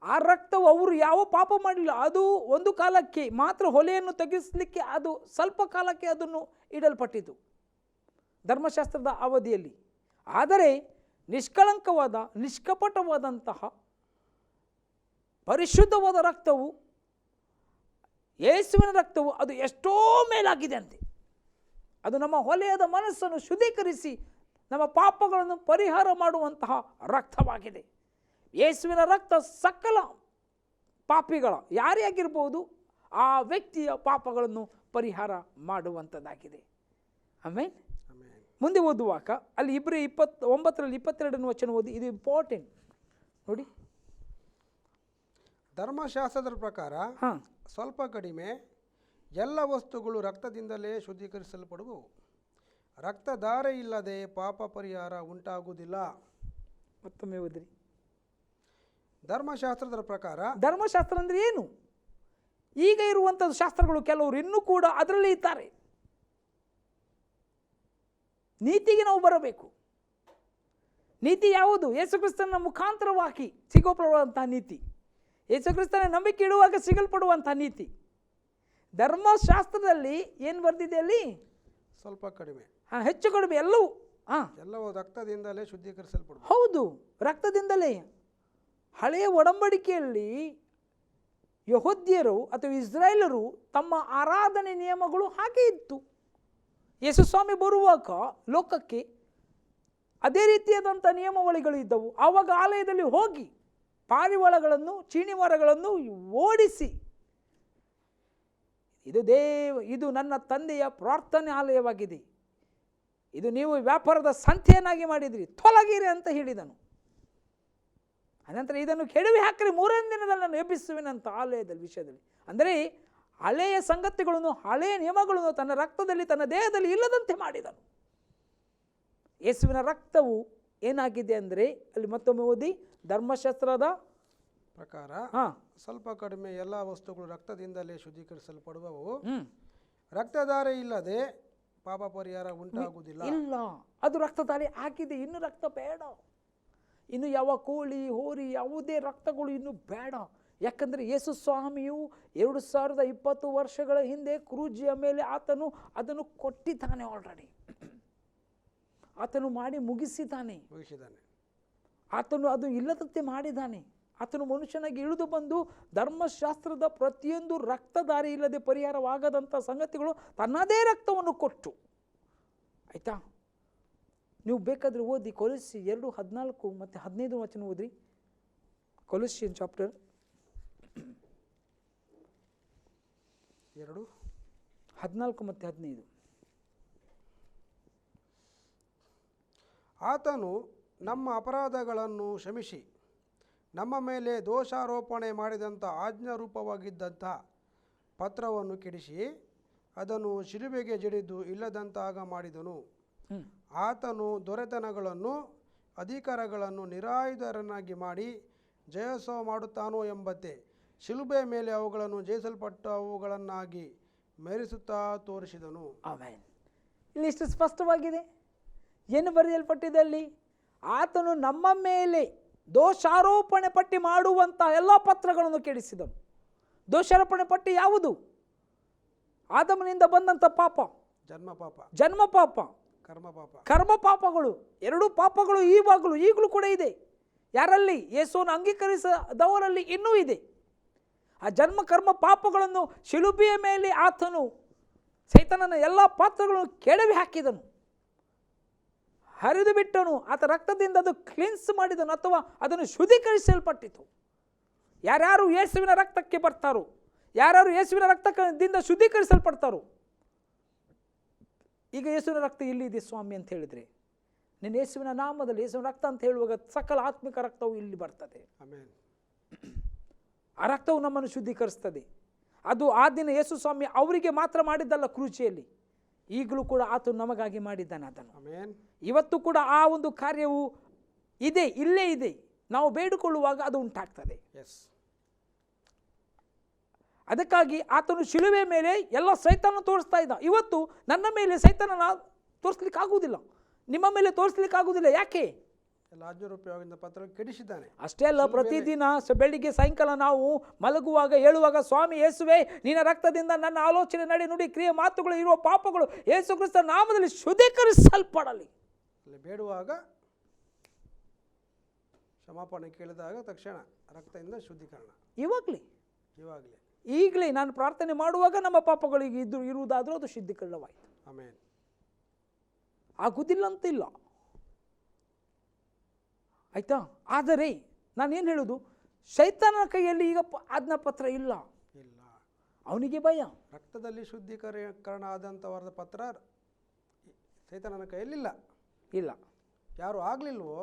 ಆ ರಕ್ತವು ಅವರು ಯಾವ ಪಾಪ ಮಾಡಲಿಲ್ಲ. ಅದು ಒಂದು ಕಾಲಕ್ಕೆ ಮಾತ್ರ ಹೊಲೆಯನ್ನು ತೆಗೆಸಲಿಕ್ಕೆ, ಅದು ಸ್ವಲ್ಪ ಕಾಲಕ್ಕೆ ಅದನ್ನು ಇಡಲ್ಪಟ್ಟಿತು ಧರ್ಮಶಾಸ್ತ್ರದ ಅವಧಿಯಲ್ಲಿ. ಆದರೆ ನಿಷ್ಕಳಂಕವಾದ, ನಿಷ್ಕಪಟವಾದಂತಹ ಪರಿಶುದ್ಧವಾದ ರಕ್ತವು, ಯೇಸುವಿನ ರಕ್ತವು, ಅದು ಎಷ್ಟೋ ಮೇಲಾಗಿದೆ ಅಂತೆ. ಅದು ನಮ್ಮ ಹೊಲೆಯದ ಮನಸ್ಸನ್ನು ಶುದ್ಧೀಕರಿಸಿ ನಮ್ಮ ಪಾಪಗಳನ್ನು ಪರಿಹಾರ ಮಾಡುವಂತಹ ರಕ್ತವಾಗಿದೆ. ಯೇಸುವಿನ ರಕ್ತ ಸಕಲ ಪಾಪಿಗಳ, ಯಾರೇ ಆಗಿರ್ಬೋದು, ಆ ವ್ಯಕ್ತಿಯ ಪಾಪಗಳನ್ನು ಪರಿಹಾರ ಮಾಡುವಂಥದ್ದಾಗಿದೆ. ಆಮೇಲೆ ಮುಂದೆ ಓದುವಾಗ ಅಲ್ಲಿ ಇಬ್ರಿ 29:22 ವಚನ ಓದಿ. ಇದು ಇಂಪಾರ್ಟೆಂಟ್ ನೋಡಿ. ಧರ್ಮಶಾಸ್ತ್ರದ ಪ್ರಕಾರ ಸ್ವಲ್ಪ ಕಡಿಮೆ ಎಲ್ಲ ವಸ್ತುಗಳು ರಕ್ತದಿಂದಲೇ ಶುದ್ಧೀಕರಿಸಲ್ಪಡುವವು. ರಕ್ತಧಾರೆ ಇಲ್ಲದೆ ಪಾಪ ಪರಿಹಾರ ಉಂಟಾಗುವುದಿಲ್ಲ. ಮತ್ತೊಮ್ಮೆ ಓದ್ರಿ. ಧರ್ಮಶಾಸ್ತ್ರದ ಪ್ರಕಾರ, ಧರ್ಮಶಾಸ್ತ್ರ ಅಂದರೆ ಏನು? ಈಗ ಇರುವಂಥದ್ದು ಶಾಸ್ತ್ರಗಳು ಕೆಲವರು ಇನ್ನೂ ಕೂಡ ಅದರಲ್ಲಿ ಇದ್ದಾರೆ. ನೀತಿಗೆ ನಾವು ಬರಬೇಕು. ನೀತಿ ಯಾವುದು? ಯೇಸುಕ್ರಿಸ್ತನ ಮುಖಾಂತರವಾಗಿ ಸಿಗಲ್ಪಡುವಂತಹ ನೀತಿ, ಯೇಸುಕ್ರಿಸ್ತನ ನಂಬಿಕೆ ಇಡುವಾಗ ಸಿಗಲ್ಪಡುವಂತಹ ನೀತಿ. ಧರ್ಮಶಾಸ್ತ್ರದಲ್ಲಿ ಏನು ಬರೆದಿದೆ? ಅಲ್ಲಿ ಸ್ವಲ್ಪ ಕಡಿಮೆ, ಹೆಚ್ಚು ಕಡಿಮೆ ಎಲ್ಲವೂ ರಕ್ತದಿಂದಲೇ ಶುದ್ಧೀಕರಿಸಲ್ಪಡುವುದು. ಹೌದು, ರಕ್ತದಿಂದಲೇ. ಹಳೆಯ ಒಡಂಬಡಿಕೆಯಲ್ಲಿ ಯೆಹೂದ್ಯರು ಅಥವಾ ಇಸ್ರಾಯೇಲರು ತಮ್ಮ ಆರಾಧನೆ ನಿಯಮಗಳು ಹಾಗೆ ಇತ್ತು. ಯೇಸು ಸ್ವಾಮಿ ಬರುವಾಗ ಲೋಕಕ್ಕೆ ಅದೇ ರೀತಿಯಾದಂಥ ನಿಯಮಾವಳಿಗಳು ಇದ್ದವು. ಆವಾಗ ಆಲಯದಲ್ಲಿ ಹೋಗಿ ಪಾರಿವಾಳಗಳನ್ನು ಚೀಣಿಮರಗಳನ್ನು ಓಡಿಸಿ, ಇದು ನನ್ನ ತಂದೆಯ ಪ್ರಾರ್ಥನೆ ಆಲಯವಾಗಿದೆ, ಇದು ನೀವು ವ್ಯಾಪಾರದ ಸಂತೆಯನ್ನಾಗಿ ಮಾಡಿದಿರಿ, ತೊಲಗಿರಿ ಅಂತ ಹೇಳಿದನು. ಅನಂತರ ಇದನ್ನು ಕೆಡವಿ ಹಾಕಿರಿ, ಮೂರನೇ ದಿನದಲ್ಲಿ ನಾನು ಎಬ್ಬಿಸುವೆನಂತ ಆಲಯದ ವಿಷಯದಲ್ಲಿ. ಅಂದರೆ ಹಳೆಯ ಸಂಗತಿಗಳನ್ನು, ಹಳೆಯ ನಿಯಮಗಳನ್ನು ತನ್ನ ರಕ್ತದಲ್ಲಿ, ತನ್ನ ದೇಹದಲ್ಲಿ ಇಲ್ಲದಂತೆ ಮಾಡಿದನು. ಯೇಸುವಿನ ರಕ್ತವು ಏನಾಗಿದೆ ಅಂದರೆ, ಅಲ್ಲಿ ಮತ್ತೊಮ್ಮೆ ಓದಿ, ಧರ್ಮಶಾಸ್ತ್ರದ ಪ್ರಕಾರ ಸ್ವಲ್ಪ ಕಡಿಮೆ ಎಲ್ಲ ವಸ್ತುಗಳು ರಕ್ತದಿಂದಲೇ ಶುದ್ಧೀಕರಿಸಲ್ಪಡುವವು. ರಕ್ತಧಾರೆ ಇಲ್ಲದೆ ಪಾಪ ಪರಿಹಾರ ಉಂಟಾಗುವುದಿಲ್ಲ. ಇಲ್ಲ, ಅದು ರಕ್ತಧಾರೆ ಆಗಿದೆ, ಇನ್ನು ರಕ್ತ ಬೇಡ. ಇನ್ನು ಯಾವ ಕೋಳಿ ಹೋರಿ ಯಾವುದೇ ರಕ್ತಗಳು ಇನ್ನು ಬೇಡ. ಯಾಕಂದರೆ ಯೇಸು ಸ್ವಾಮಿಯು 2020 ವರ್ಷಗಳ ಹಿಂದೆ ಕ್ರೂಜಿಯ ಮೇಲೆ ಆತನು ಅದನ್ನು ಕೊಟ್ಟಿದ್ದಾನೆ. ಆಲ್ರೆಡಿ ಆತನು ಮಾಡಿ ಮುಗಿಸಿದ್ದಾನೆ. ಆತನು ಅದು ಇಲ್ಲದಂತೆ ಮಾಡಿದ್ದಾನೆ. ಆತನು ಮನುಷ್ಯನಾಗಿ ಇಳಿದು ಬಂದು ಧರ್ಮಶಾಸ್ತ್ರದ ಪ್ರತಿಯೊಂದು ರಕ್ತಧಾರೆ ಇಲ್ಲದೆ ಪರಿಹಾರವಾಗದಂಥ ಸಂಗತಿಗಳು ತನ್ನದೇ ರಕ್ತವನ್ನು ಕೊಟ್ಟು, ಆಯಿತಾ? ನೀವು ಬೇಕಾದರೆ ಓದಿ, ಕೊಲೊಸ್ಸಿ 2:14 ಮತ್ತು 15 ವಚನ ಓದ್ರಿ. ಕೊಲೊಸ್ಸಿಯನ್ ಚಾಪ್ಟರ್ 2:14 ಮತ್ತು 15. ಆತನು ನಮ್ಮ ಅಪರಾಧಗಳನ್ನು ಕ್ಷಮಿಸಿ ನಮ್ಮ ಮೇಲೆ ದೋಷಾರೋಪಣೆ ಮಾಡಿದಂಥ ಆಜ್ಞಾರೂಪವಾಗಿದ್ದಂಥ ಪತ್ರವನ್ನು ಕೆಡಿಸಿ ಅದನ್ನು ಶಿಲುಬೆಗೆ ಜಡಿದು ಇಲ್ಲದಂತಾಗ ಮಾಡಿದನು. ಆತನು ದೊರೆತನಗಳನ್ನು ಅಧಿಕಾರಗಳನ್ನು ನಿರಾಯುಧರನ್ನಾಗಿ ಮಾಡಿ ಜಯೋತ್ಸವ ಮಾಡುತ್ತಾನೋ ಎಂಬಂತೆ ಶಿಲುಬೆಯ ಮೇಲೆ ಅವುಗಳನ್ನು ಜಯಿಸಲ್ಪಟ್ಟ ಅವುಗಳನ್ನಾಗಿ ಮೆರೆಸುತ್ತಾ ತೋರಿಸಿದನು. ಆಮೆನ್. ಇಲ್ಲಿ ಇಷ್ಟು ಸ್ಪಷ್ಟವಾಗಿದೆ. ಏನು ಬರೆಯಲ್ಪಟ್ಟಿದೆ ಅಲ್ಲಿ? ಆತನು ನಮ್ಮ ಮೇಲೆ ದೋಷಾರೋಪಣೆ ಪಟ್ಟಿ ಮಾಡುವಂಥ ಎಲ್ಲ ಪತ್ರಗಳನ್ನು ಕೆಡಿಸಿದನು. ದೋಷಾರೋಪಣೆ ಪಟ್ಟಿ ಯಾವುದು? ಆದಮನಿಂದ ಬಂದಂಥ ಪಾಪ, ಜನ್ಮ ಪಾಪ, ಕರ್ಮ ಪಾಪಗಳು. ಎರಡೂ ಪಾಪಗಳು ಈಗಲೂ ಕೂಡ ಇದೆ. ಯಾರಲ್ಲಿ? ಯೇಸುವನ್ನು ಅಂಗೀಕರಿಸದವರಲ್ಲಿ ಇನ್ನೂ ಇದೆ. ಆ ಜನ್ಮ ಕರ್ಮ ಪಾಪಗಳನ್ನು ಶಿಲುಬೆಯ ಮೇಲೆ ಆತನು ಸೈತಾನನ ಎಲ್ಲ ಪಾತ್ರಗಳನ್ನು ಕೆಡವಿ ಹಾಕಿದನು, ಹರಿದು ಬಿಟ್ಟನು. ಆತ ರಕ್ತದಿಂದ ಅದು ಕ್ಲೀನ್ಸ್ ಮಾಡಿದನು, ಅಥವಾ ಅದನ್ನು ಶುದ್ಧೀಕರಿಸಲ್ಪಟ್ಟಿತು. ಯಾರ್ಯಾರು ಯೇಸುವಿನ ರಕ್ತಕ್ಕೆ ಬರ್ತಾರೋ, ಯಾರ್ಯಾರು ಯೇಸುವಿನ ರಕ್ತದಿಂದ ಶುದ್ಧೀಕರಿಸಲ್ಪಡ್ತಾರೋ, ಈಗ ಯೇಸುವಿನ ರಕ್ತ ಇಲ್ಲಿದೆ ಸ್ವಾಮಿ ಅಂತ ಹೇಳಿದರೆ, ನಿನ್ನ ಯೇಸುವಿನ ನಾಮದಲ್ಲಿ ಯೇಸುವಿನ ರಕ್ತ ಅಂತ ಹೇಳುವಾಗ ಸಕಲ ಆತ್ಮಿಕ ರಕ್ತವು ಇಲ್ಲಿ ಬರ್ತದೆ. ಆ ರಕ್ತವು ನಮ್ಮನ್ನು ಶುದ್ಧೀಕರಿಸ್ತದೆ. ಅದು ಆ ದಿನ ಯೇಸು ಸ್ವಾಮಿ ಅವರಿಗೆ ಮಾತ್ರ ಮಾಡಿದ್ದಲ್ಲ, ಕ್ರೂಚಿಯಲ್ಲಿ ಈಗಲೂ ಕೂಡ ಆತನು ನಮಗಾಗಿ ಮಾಡಿದ್ದಾನೆ ಅದನ್ನು. ಇವತ್ತು ಕೂಡ ಆ ಒಂದು ಕಾರ್ಯವು ಇದೆ, ಇಲ್ಲೇ ಇದೆ. ನಾವು ಬೇಡಿಕೊಳ್ಳುವಾಗ ಅದು ಉಂಟಾಗ್ತದೆ. ಅದಕ್ಕಾಗಿ ಆತನು ಶಿಲುವೆ ಮೇಲೆ ಎಲ್ಲ ಸೈತಾನ ತೋರಿಸ್ತಾ ಇದ್ದ. ಇವತ್ತು ನನ್ನ ಮೇಲೆ ಸೈತಾನನ ತೋರಿಸ್ಲಿಕ್ಕೆ ಆಗುವುದಿಲ್ಲ, ನಿಮ್ಮ ಮೇಲೆ ತೋರಿಸ್ಲಿಕ್ಕೆ ಆಗುವುದಿಲ್ಲ. ಯಾಕೆ? ಪತ್ರ ಕೆಡಿಸಿದ್ದಾನೆ. ಅಷ್ಟೇ ಅಲ್ಲ, ಪ್ರತಿದಿನ ಬೆಳಿಗ್ಗೆ ಸಾಯಂಕಾಲ ನಾವು ಮಲಗುವಾಗ ಹೇಳುವಾಗ, ಸ್ವಾಮಿ ಯೇಸುವೆ, ನಿನ್ನ ರಕ್ತದಿಂದ ನನ್ನ ಆಲೋಚನೆ, ನಡೆ, ನುಡಿ, ಕ್ರಿಯೆ, ಮಾತುಗಳು ಇರುವ ಪಾಪಗಳು ಯೇಸು ಕ್ರಿಸ್ತ ನಾಮದಲ್ಲಿ ಶುದ್ಧೀಕರಿಸಲ್ಪಡಲಿ. ಬೇಡುವಾಗ, ಕ್ಷಮಾಪಣೆ ಕೇಳಿದಾಗ ತಕ್ಷಣ ರಕ್ತದಿಂದ ಶುದ್ಧೀಕರಣ. ಈಗಲೇ ನಾನು ಪ್ರಾರ್ಥನೆ ಮಾಡುವಾಗ ನಮ್ಮ ಪಾಪಗಳಿಗೆ ಇರುವುದಾದರೂ ಅದು ಶುದ್ಧೀಕರಣವಾಯಿತು. ಆಮೆನ್. ಆಗುವುದಿಲ್ಲ ಅಂತಿಲ್ಲ, ಆಯ್ತಾ? ಆದರೆ ನಾನೇನು ಹೇಳೋದು, ಶೈತಾನನ ಕೈಯಲ್ಲಿ ಈಗ ಆಜ್ಞಾ ಪತ್ರ ಇಲ್ಲ. ಅವನಿಗೆ ಭಯ. ರಕ್ತದಲ್ಲಿ ಶುದ್ಧೀಕರಣ ಆದಂಥವರ ಪತ್ರ ಸೈತಾನನ ಕೈಯಲ್ಲಿಲ್ಲ. ಇಲ್ಲ. ಯಾರು ಆಗಲಿಲ್ವೋ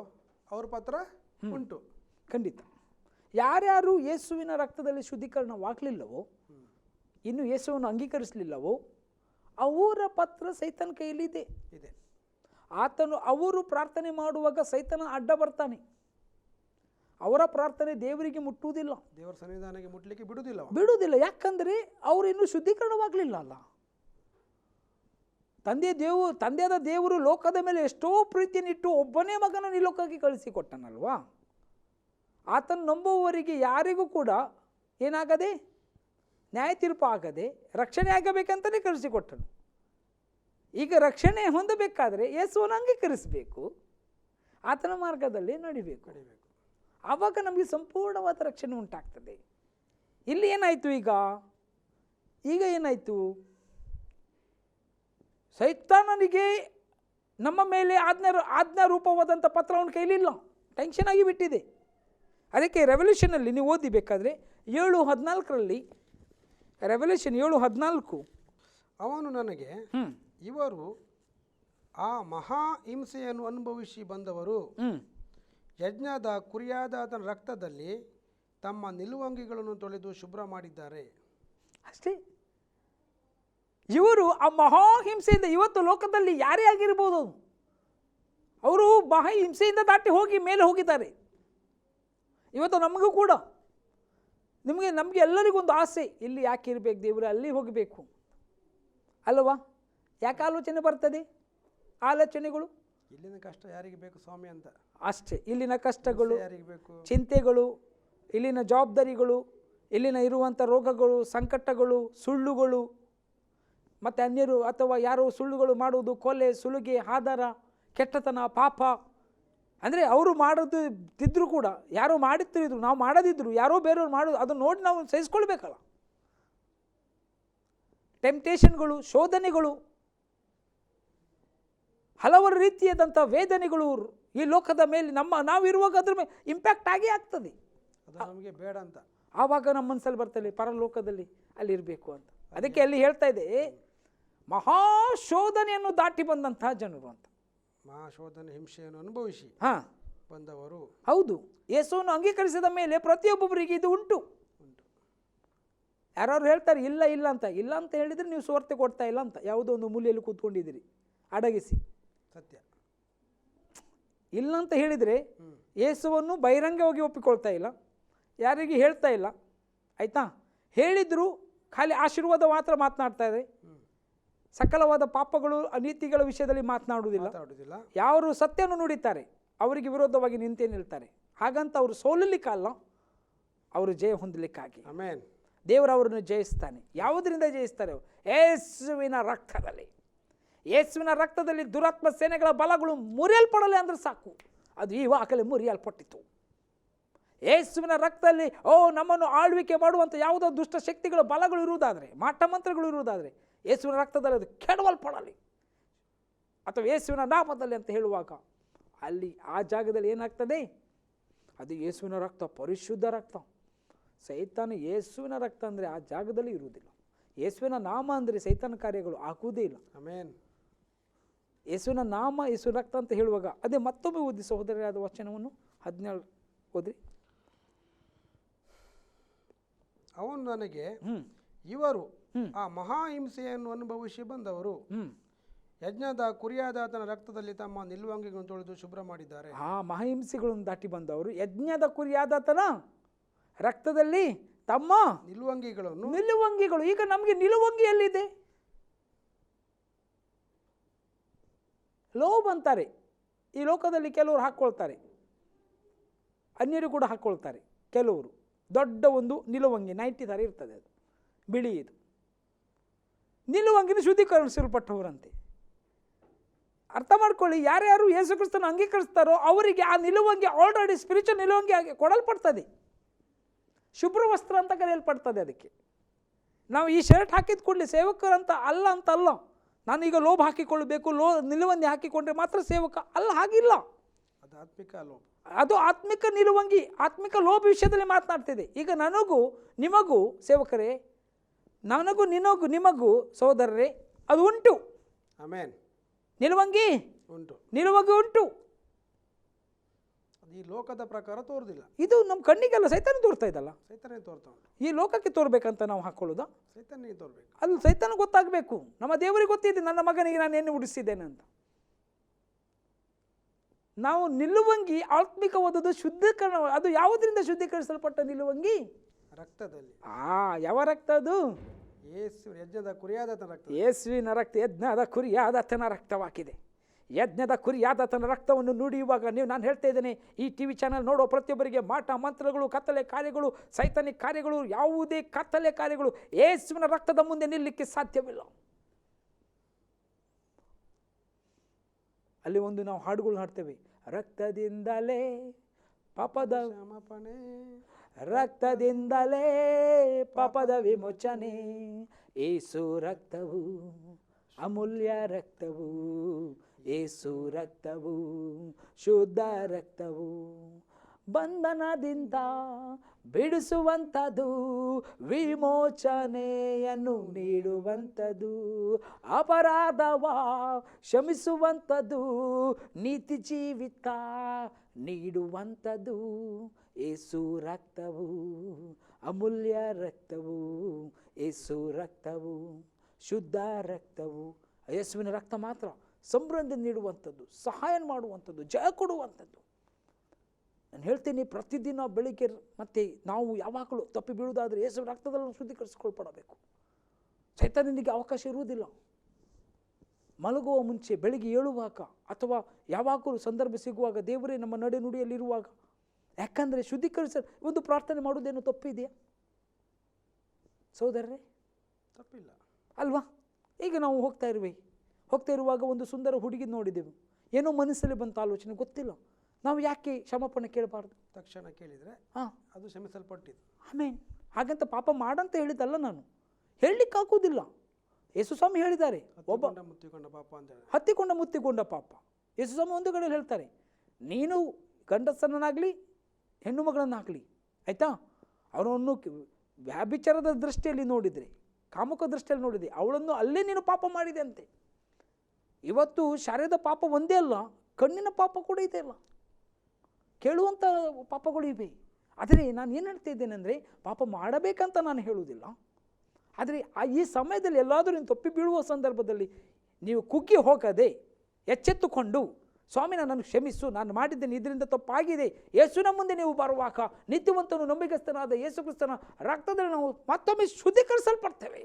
ಅವ್ರ ಪತ್ರ ಉಂಟು. ಖಂಡಿತ. ಯಾರ್ಯಾರು ಯೇಸುವಿನ ರಕ್ತದಲ್ಲಿ ಶುದ್ಧೀಕರಣವಾಗಲಿಲ್ಲವೋ, ಇನ್ನು ಯೇಸುವನ್ನು ಅಂಗೀಕರಿಸಲಿಲ್ಲವೋ, ಅವರ ಪತ್ರ ಸೈತಾನ ಕೈಯಲ್ಲಿದೆ. ಆತನು ಅವರು ಪ್ರಾರ್ಥನೆ ಮಾಡುವಾಗ ಸೈತಾನ ಅಡ್ಡ ಬರ್ತಾನೆ. ಅವರ ಪ್ರಾರ್ಥನೆ ದೇವರಿಗೆ ಮುಟ್ಟುವುದಿಲ್ಲ, ದೇವರ ಸನ್ನಿಧಾನಕ್ಕೆ ಮುಟ್ಟಲಿಕ್ಕೆ ಬಿಡುವುದಿಲ್ಲ. ಯಾಕಂದರೆ ಅವರು ಇನ್ನೂ ಶುದ್ಧೀಕರಣವಾಗಲಿಲ್ಲ ಅಲ್ಲ. ತಂದೆಯಾದ ದೇವರು ಲೋಕದ ಮೇಲೆ ಎಷ್ಟೋ ಪ್ರೀತಿಯನ್ನಿಟ್ಟು ಒಬ್ಬನೇ ಮಗನನ್ನು ಈ ಲೋಕಕ್ಕೆ ಕಳಿಸಿಕೊಟ್ಟನಲ್ವಾ. ಆತನು ನಂಬುವವರಿಗೆ ಯಾರಿಗೂ ಕೂಡ ಏನಾಗದೆ, ನ್ಯಾಯ ತೀರ್ಪು ಆಗದೆ ರಕ್ಷಣೆ ಆಗಬೇಕಂತಲೇ ಕಳಿಸಿಕೊಟ್ಟನು. ಈಗ ರಕ್ಷಣೆ ಹೊಂದಬೇಕಾದರೆ ಯೇಸುವನ್ನು ಅಂಗೀಕರಿಸಬೇಕು, ಆತನ ಮಾರ್ಗದಲ್ಲಿ ನಡಿಬೇಕು. ಆವಾಗ ನಮಗೆ ಸಂಪೂರ್ಣವಾದ ರಕ್ಷಣೆ ಉಂಟಾಗ್ತದೆ. ಇಲ್ಲಿ ಏನಾಯಿತು? ಈಗ ಏನಾಯಿತು? ಸೈತಾನನಿಗೆ ನಮ್ಮ ಮೇಲೆ ಆಜ್ಞಾ ರೂಪವಾದಂಥ ಪತ್ರ ಅವನ ಕೈಲಿಲ್ಲ, ಟೆನ್ಷನ್ ಆಗಿ ಬಿಟ್ಟಿದೆ. ಅದಕ್ಕೆ ರೆವಲ್ಯೂಷನಲ್ಲಿ ನೀವು ಓದಿಬೇಕಾದ್ರೆ 7:14 ರೆವಲ್ಯೂಷನ್ 7:14 ಅವನು ನನಗೆ, ಇವರು ಆ ಮಹಾ ಹಿಂಸೆಯನ್ನು ಅನುಭವಿಸಿ ಬಂದವರು ಯಜ್ಞದ ಕುರಿಯಾದ ಆತನ ರಕ್ತದಲ್ಲಿ ತಮ್ಮ ನಿಲುವಂಗಿಗಳನ್ನು ತೊಳೆದು ಶುಭ್ರ ಮಾಡಿದ್ದಾರೆ. ಅಷ್ಟೇ. ಇವರು ಆ ಮಹಾ ಹಿಂಸೆಯಿಂದ, ಇವತ್ತು ಲೋಕದಲ್ಲಿ ಯಾರೇ ಆಗಿರ್ಬೋದು, ಅವರು ಮಹಾ ಹಿಂಸೆಯಿಂದ ದಾಟಿ ಹೋಗಿ ಮೇಲೆ ಹೋಗಿದ್ದಾರೆ. ಇವತ್ತು ನಮಗೂ ಕೂಡ, ನಮಗೆ ಎಲ್ಲರಿಗೂ ಒಂದು ಆಸೆ, ಇಲ್ಲಿ ಯಾಕೆ ಇರಬೇಕು ದೇವರೇ, ಅಲ್ಲಿ ಹೋಗಬೇಕು ಅಲ್ವಾ? ಯಾಕೆ ಆಲೋಚನೆ ಬರ್ತದೆ? ಆಲೋಚನೆಗಳು ಇಲ್ಲಿನ ಕಷ್ಟ ಯಾರಿಗೆ ಬೇಕು ಸ್ವಾಮಿ ಅಂತ ಅಷ್ಟೇ. ಇಲ್ಲಿನ ಕಷ್ಟಗಳು, ಯಾರಿಗೆ ಬೇಕು, ಚಿಂತೆಗಳು, ಇಲ್ಲಿನ ಜವಾಬ್ದಾರಿಗಳು, ಇಲ್ಲಿನ ಇರುವಂಥ ರೋಗಗಳು, ಸಂಕಟಗಳು, ಸುಳ್ಳುಗಳು, ಮತ್ತು ಅನ್ಯರು ಅಥವಾ ಯಾರೋ ಸುಳ್ಳುಗಳು ಮಾಡುವುದು, ಕೊಲೆ, ಸುಲಿಗೆ, ಆಧಾರ, ಕೆಟ್ಟತನ, ಪಾಪ. ಅಂದರೆ ಅವರು ಮಾಡೋದಿದ್ರು ಕೂಡ, ಯಾರೋ ಮಾಡುತ್ತಿದ್ರು, ನಾವು ಮಾಡೋದಿದ್ರು, ಯಾರೋ ಬೇರೆಯವ್ರು ಮಾಡೋದು, ಅದನ್ನು ನೋಡಿ ನಾವು ಸಹಿಸ್ಕೊಳ್ಬೇಕಲ್ಲ. ಟೆಂಪ್ಟೇಷನ್ಗಳು, ಶೋಧನೆಗಳು, ಹಲವಾರು ರೀತಿಯಾದಂಥ ವೇದನೆಗಳು ಈ ಲೋಕದ ಮೇಲೆ ನಾವಿರುವಾಗ ಅದ್ರ ಮೇಲೆ ಇಂಪ್ಯಾಕ್ಟ್ ಆಗೇ ಆಗ್ತದೆ. ಅದು ನಮಗೆ ಬೇಡ ಅಂತ ಆವಾಗ ನಮ್ಮ ಮನಸ್ಸಲ್ಲಿ ಬರ್ತದೆ ಪರಲೋಕದಲ್ಲಿ ಅಲ್ಲಿ ಇರಬೇಕು ಅಂತ. ಅದಕ್ಕೆ ಅಲ್ಲಿ ಹೇಳ್ತಾ ಇದೆ, ಮಹಾಶೋಧನೆಯನ್ನು ದಾಟಿ ಬಂದಂತಹ ಜನರು ಅಂತ. ಮಹಾಶೋಧನೆ ಹಿಂಸೆಯನ್ನು ಅನುಭವಿಸಿ ಬಂದವರು. ಹೌದು, ಯೇಸುವನ್ನು ಅಂಗೀಕರಿಸಿದ ಮೇಲೆ ಪ್ರತಿಯೊಬ್ಬೊಬ್ಬರಿಗೆ ಇದು ಉಂಟು. ಯಾರು ಹೇಳ್ತಾರೆ ಇಲ್ಲ ಇಲ್ಲ ಅಂತ. ಇಲ್ಲ ಅಂತ ಹೇಳಿದರೆ ನೀವು ಸುವಾರ್ತೆ ಕೊಡ್ತಾ ಇಲ್ಲ ಅಂತ, ಯಾವುದೋ ಒಂದು ಮೂಲೆಯಲ್ಲಿ ಕೂತ್ಕೊಂಡಿದ್ದೀರಿ ಅಡಗಿಸಿ. ಸತ್ಯ. ಇಲ್ಲ ಅಂತ ಹೇಳಿದರೆ ಯೇಸುವನ್ನು ಬಹಿರಂಗವಾಗಿ ಒಪ್ಪಿಕೊಳ್ತಾ ಇಲ್ಲ, ಯಾರಿಗೆ ಹೇಳ್ತಾ ಇಲ್ಲ. ಆಯಿತಾ? ಹೇಳಿದ್ರು ಖಾಲಿ ಆಶೀರ್ವಾದ ಮಾತ್ರ ಮಾತನಾಡ್ತಾ ಇದೆ, ಸಕಲವಾದ ಪಾಪಗಳು ಅನೀತಿಗಳ ವಿಷಯದಲ್ಲಿ ಮಾತನಾಡುವುದಿಲ್ಲ. ಯಾರು ಸತ್ಯವನ್ನು ನುಡಿತಾರೆ ಅವರಿಗೆ ವಿರೋಧವಾಗಿ ನಿಂತೇ ನಿಲ್ತಾರೆ. ಹಾಗಂತ ಅವರು ಸೋಲಲಿಕ್ಕಲ್ಲ, ಅವರು ಜಯ ಹೊಂದಲಿಕ್ಕಾಗಿ. ಆಮೆನ್. ದೇವರು ಅವರನ್ನು ಜಯಿಸ್ತಾನೆ. ಯಾವುದರಿಂದ ಜಯಿಸ್ತಾರೆ? ಯೇಸುವಿನ ರಕ್ತದಲ್ಲಿ. ಯೇಸುವಿನ ರಕ್ತದಲ್ಲಿ ದುರಾತ್ಮ ಸೇನೆಗಳ ಬಲಗಳು ಮುರಿಯಲ್ಪಡಲಿ ಅಂದ್ರೆ ಸಾಕು, ಅದು ಈವಾಗಲೇ ಮುರಿಯಲ್ಪಟ್ಟಿತು. ಯೇಸುವಿನ ರಕ್ತದಲ್ಲಿ ನಮ್ಮನ್ನು ಆಳ್ವಿಕೆ ಮಾಡುವಂಥ ಯಾವುದೋ ದುಷ್ಟ ಶಕ್ತಿಗಳ ಬಲಗಳು ಇರುವುದಾದರೆ, ಮಾಟ ಮಂತ್ರಗಳು ಇರುವುದಾದರೆ, ಯೇಸುವಿನ ರಕ್ತದಲ್ಲಿ ಅದು ಕೆಡವಲ್ಪಡಲಿ. ಅಥವಾ ಯೇಸುವಿನ ನಾಮದಲ್ಲಿ ಅಂತ ಹೇಳುವಾಗ ಅಲ್ಲಿ ಆ ಜಾಗದಲ್ಲಿ ಏನಾಗ್ತದೆ? ಅದು ಯೇಸುವಿನ ರಕ್ತ, ಪರಿಶುದ್ಧ ರಕ್ತ. ಸೈತಾನ ಯೇಸುವಿನ ರಕ್ತ ಅಂದರೆ ಆ ಜಾಗದಲ್ಲಿ ಇರುವುದಿಲ್ಲ. ಯೇಸುವಿನ ನಾಮ ಅಂದರೆ ಸೈತಾನ ಕಾರ್ಯಗಳು ಆಗುವುದೇ ಇಲ್ಲ. ಆಮೆನ್. ಯೇಸುವಿನ ನಾಮ, ಯೇಸುವಿನ ರಕ್ತ ಅಂತ ಹೇಳುವಾಗ ಅದೇ ಮತ್ತೊಮ್ಮೆ ಓದಿ ಸಹೋದರಿಯಾದ ವಚನವನ್ನು 17 ಓದ್ರಿ. ಅವನು ನನಗೆ, ಇವರು ಆ ಮಹಾಹಿಂಸೆಯನ್ನು ಅನುಭವಿಸಿ ಬಂದವರು ಯಜ್ಞದ ಕುರಿಯಾದ ಆತನ ರಕ್ತದಲ್ಲಿ ತಮ್ಮ ನಿಲುವಂಗಿಗಳನ್ನು ತೊಳೆದು ಶುಭ್ರ ಮಾಡಿದ್ದಾರೆ. ಆ ಮಹಾಹಿಂಸೆಗಳನ್ನು ದಾಟಿ ಬಂದವರು ಯಜ್ಞದ ಕುರಿಯಾದಾತನ ರಕ್ತದಲ್ಲಿ ತಮ್ಮ ನಿಲುವಂಗಿಗಳು. ಈಗ ನಮಗೆ ನಿಲುವಂಗಿ ಎಲ್ಲಿದೆ? ಲೋಬ್ ಅಂತಾರೆ. ಈ ಲೋಕದಲ್ಲಿ ಕೆಲವರು ಹಾಕ್ಕೊಳ್ತಾರೆ, ಅನ್ಯರು ಕೂಡ ಹಾಕ್ಕೊಳ್ತಾರೆ. ಕೆಲವರು ದೊಡ್ಡ ಒಂದು ನಿಲುವಂಗಿ, 90 ಥರ ಇರ್ತದೆ, ಅದು ಬಿಳಿ. ಇದು ನಿಲುವಂಗಿನ ಶುದ್ಧೀಕರಿಸಲ್ಪಟ್ಟವರಂತೆ. ಅರ್ಥ ಮಾಡ್ಕೊಳ್ಳಿ, ಯಾರ್ಯಾರು ಯೇಸು ಕ್ರಿಸ್ತನ ಅಂಗೀಕರಿಸ್ತಾರೋ ಅವರಿಗೆ ಆ ನಿಲುವಂಗಿ ಆಲ್ರೆಡಿ ಸ್ಪಿರಿಚುವಲ್ ನಿಲುವಂಗಿ ಆಗಿ ಕೊಡಲ್ಪಡ್ತದೆ. ಶುಭ್ರ ವಸ್ತ್ರ ಅಂತ ಕರೆಯಲ್ಪಡ್ತದೆ. ಅದಕ್ಕೆ ನಾವು ಈ ಶರ್ಟ್ ಹಾಕಿದ ಕೂಡಲೇ ಸೇವಕರಂತ ಅಲ್ಲ ಅಂತ ಅಲ್ಲ. ನಾನೀಗ ಲೋಭ ಹಾಕಿಕೊಳ್ಳಬೇಕು, ನಿಲುವಂಗಿ ಹಾಕಿಕೊಂಡ್ರೆ ಮಾತ್ರ ಸೇವಕ ಅಲ್ಲ, ಹಾಗಿಲ್ಲ. ಅದು ಆತ್ಮಿಕ ಲೋಭ, ಅದು ಆತ್ಮಿಕ ನಿಲುವಂಗಿ, ಆತ್ಮಿಕ ಲೋಭ ವಿಷಯದಲ್ಲಿ ಮಾತನಾಡ್ತಿದೆ. ಈಗ ನನಗೂ ನಿಮಗೂ ಸೇವಕರೇ, ನನಗೂ ನಿಮಗೂ ಸಹೋದರರೇ ಅದು ಉಂಟು. ಆಮೆನ್. ನಿಲುವಂಗಿ ಉಂಟು. ಈ ಲೋಕದ ಪ್ರಕಾರ ತೋರುದಿಲ್ಲ. ಇದು ನಮ್ಮ ಕಣ್ಣಿಗೆಲ್ಲ ಸೈತಾನ ತೋರ್ತಾ ಇದ್ದಲ್ಲ, ಸೈತಾನೇ ತೋರ್ತಾ ಉಂಟು. ಈ ಲೋಕಕ್ಕೆ ತೋರ್ಬೇಕಂತ ನಾವು ಹಾಕೊಳ್ಳೋದಾ? ಸೈತಾನಿಗೆ ತೋರ್ಬೇಕು. ಅದು ಸೈತಾನ ಗೊತ್ತಾಗಬೇಕು. ನಮ್ಮ ದೇವರಿಗೆ ಗೊತ್ತಿದೆ ನನ್ನ ಮಗನಿಗೆ ನಾನು ಏನು ಉಡಿಸಿದ್ದೇನೆ ಅಂತ. ನಾವು ನಿಲುವಂಗಿ ಆತ್ಮಿಕವಾದದ್ದು ಶುದ್ಧೀಕರಣ. ಅದು ಯಾವುದರಿಂದ ಶುದ್ಧೀಕರಿಸಲ್ಪಟ್ಟ ನಿಲುವಂಗಿ? ರಕ್ತದಲ್ಲಿ. ಯಾವ ರಕ್ತ ಅದು? ಯಜ್ಞದ ಕುರಿಯಾದಾತನ ರಕ್ತ. ಯೇಸುವಿನ ರಕ್ತ ಯಜ್ಞದ ಕುರಿಯಾದಾತನ ರಕ್ತವಾಗಿದೆ. ಯಜ್ಞದ ಕುರಿಯಾದಾತನ ರಕ್ತವನ್ನು ನುಡಿಯುವಾಗ ನಾನು ಹೇಳ್ತಾ ಇದ್ದೇನೆ, ಈ TV ಚಾನಲ್ ನೋಡೋ ಪ್ರತಿಯೊಬ್ಬರಿಗೆ ಮಾಟ ಮಂತ್ರಗಳು, ಕತ್ತಲೆ ಕಾರ್ಯಗಳು, ಸೈತಾನಿಕ್ ಕಾರ್ಯಗಳು, ಯಾವುದೇ ಕತ್ತಲೆ ಕಾರ್ಯಗಳು ಯೇಸುವಿನ ರಕ್ತದ ಮುಂದೆ ನಿಲ್ಲಲಿಕ್ಕೆ ಸಾಧ್ಯವಿಲ್ಲ. ಅಲ್ಲಿ ಒಂದು ನಾವು ಹಾಡುಗಳು ಹಾಡ್ತೇವೆ, ರಕ್ತದಿಂದಲೇ ಪಾಪದ ಕ್ಷಮಾಪಣೆ, ರಕ್ತದಿಂದಲೇ ಪಾಪದ ವಿಮೋಚನೆ, ಯೇಸು ರಕ್ತವು ಅಮೂಲ್ಯ ರಕ್ತವು, ಯೇಸು ರಕ್ತವು ಶುದ್ಧ ರಕ್ತವು, ಬಂಧನದಿಂದ ಬಿಡಿಸುವಂಥದ್ದು, ವಿಮೋಚನೆಯನ್ನು ನೀಡುವಂಥದ್ದು, ಅಪರಾಧವ ಕ್ಷಮಿಸುವಂಥದ್ದು, ನೀತಿ ಜೀವಿತ ನೀಡುವಂಥದ್ದು. ಯೇಸು ರಕ್ತವು ಅಮೂಲ್ಯ ರಕ್ತವು, ಯೇಸು ರಕ್ತವು ಶುದ್ಧ ರಕ್ತವು. ಯೇಸುವಿನ ರಕ್ತ ಮಾತ್ರ ಸಮೃದ್ಧಿ ನೀಡುವಂಥದ್ದು, ಸಹಾಯ ಮಾಡುವಂಥದ್ದು, ಜಯ ಕೊಡುವಂಥದ್ದು. ನಾನು ಹೇಳ್ತೀನಿ, ಪ್ರತಿದಿನ ಬೆಳಿಗ್ಗೆ ಮತ್ತೆ ನಾವು ಯಾವಾಗಲೂ ತಪ್ಪಿ ಬೀಳುವುದಾದರೆ ಯೇಸುವಿನ ರಕ್ತದಲ್ಲಿ ನಾವು ಶುದ್ಧೀಕರಿಸಿಕೊಳ್ಪಡಬೇಕು. ಸೈತಾನನಿಗೆ ಅವಕಾಶ ಇರುವುದಿಲ್ಲ. ಮಲಗುವ ಮುಂಚೆ, ಬೆಳಿಗ್ಗೆ ಏಳುವಾಗ, ಅಥವಾ ಯಾವಾಗಲೂ ಸಂದರ್ಭ ಸಿಗುವಾಗ ದೇವರೇ ನಮ್ಮ ನಡೆ ನುಡಿಯಲ್ಲಿರುವಾಗ, ಯಾಕಂದರೆ ಒಂದು ಪ್ರಾರ್ಥನೆ ಮಾಡುವುದೇನು ತಪ್ಪಿದೆಯಾ ಸಹೋದರರೇ? ತಪ್ಪಿಲ್ಲ ಅಲ್ವಾ? ಈಗ ನಾವು ಹೋಗ್ತಾ ಇರುವಾಗ ಒಂದು ಸುಂದರ ಹುಡುಗಿ ನೋಡಿದೆವು. ಏನೋ ಮನಸ್ಸಲ್ಲಿ ಬಂತ ಆಲೋಚನೆ, ಗೊತ್ತಿಲ್ಲ, ನಾವು ಯಾಕೆ ಕ್ಷಮಾಪಣೆ ಕೇಳಬಾರ್ದು? ತಕ್ಷಣ ಕೇಳಿದರೆ ಅದು ಕ್ಷಮಿಸಲ್ಪಟ್ಟಿದ್ದು. ಆಮೇನ್. ಹಾಗಂತ ಪಾಪ ಮಾಡಂತ ಹೇಳಿದ್ದಲ್ಲ, ನಾನು ಹೇಳಲಿಕ್ಕಾಗೋದಿಲ್ಲ. ಯೇಸು ಸ್ವಾಮಿ ಹೇಳಿದ್ದಾರೆ, ಒಬ್ಬ ಹತ್ತಿಕೊಂಡ ಮುತ್ತಿಕೊಂಡ ಪಾಪ. ಯೇಸು ಸ್ವಾಮಿ ಒಂದು ಕಡೆ ಹೇಳ್ತಾರೆ, ನೀನು ಗಂಡಸರನ್ನಾಗಲಿ ಹೆಣ್ಣು ಮಗಳನ್ನಾಗಲಿ, ಆಯಿತಾ, ಅವರನ್ನು ವ್ಯಾಭಿಚಾರದ ದೃಷ್ಟಿಯಲ್ಲಿ ನೋಡಿದರೆ, ಕಾಮುಕ ದೃಷ್ಟಿಯಲ್ಲಿ ನೋಡಿದೆ, ಅವಳನ್ನು ಅಲ್ಲೇ ನೀನು ಪಾಪ ಮಾಡಿದೆ ಅಂತೆ. ಇವತ್ತು ಶಾರೀರದ ಪಾಪ ಒಂದೇ ಅಲ್ಲ, ಕಣ್ಣಿನ ಪಾಪ ಕೂಡ ಇದೆ ಅಲ್ಲ, ಕೇಳುವಂಥ ಪಾಪಗಳು ಇವೆ. ಆದರೆ ನಾನು ಏನು ಹೇಳ್ತಾ ಇದ್ದೇನೆ ಅಂದರೆ, ಪಾಪ ಮಾಡಬೇಕಂತ ನಾನು ಹೇಳುವುದಿಲ್ಲ. ಆದರೆ ಈ ಸಮಯದಲ್ಲಿ ಎಲ್ಲಾದರೂ ನೀನು ತಪ್ಪಿ ಬೀಳುವ ಸಂದರ್ಭದಲ್ಲಿ ನೀವು ಕುಗ್ಗಿ ಹೋಗದೆ ಎಚ್ಚೆತ್ತುಕೊಂಡು, ಸ್ವಾಮಿ ನನ್ನನ್ನು ಕ್ಷಮಿಸು, ನಾನು ಮಾಡಿದ್ದೇನೆ, ಇದರಿಂದ ತಪ್ಪಾಗಿದೆ, ಯೇಸುವಿನ ಮುಂದೆ ನೀವು ಬರುವಾಗ ನಿತ್ಯವಂತನು ನಂಬಿಗಸ್ತನಾದ ಯೇಸು ಕ್ರಿಸ್ತನ ರಕ್ತದಲ್ಲಿ ನಾವು ಮತ್ತೊಮ್ಮೆ ಶುದ್ಧೀಕರಿಸಲ್ಪಡ್ತೇವೆ.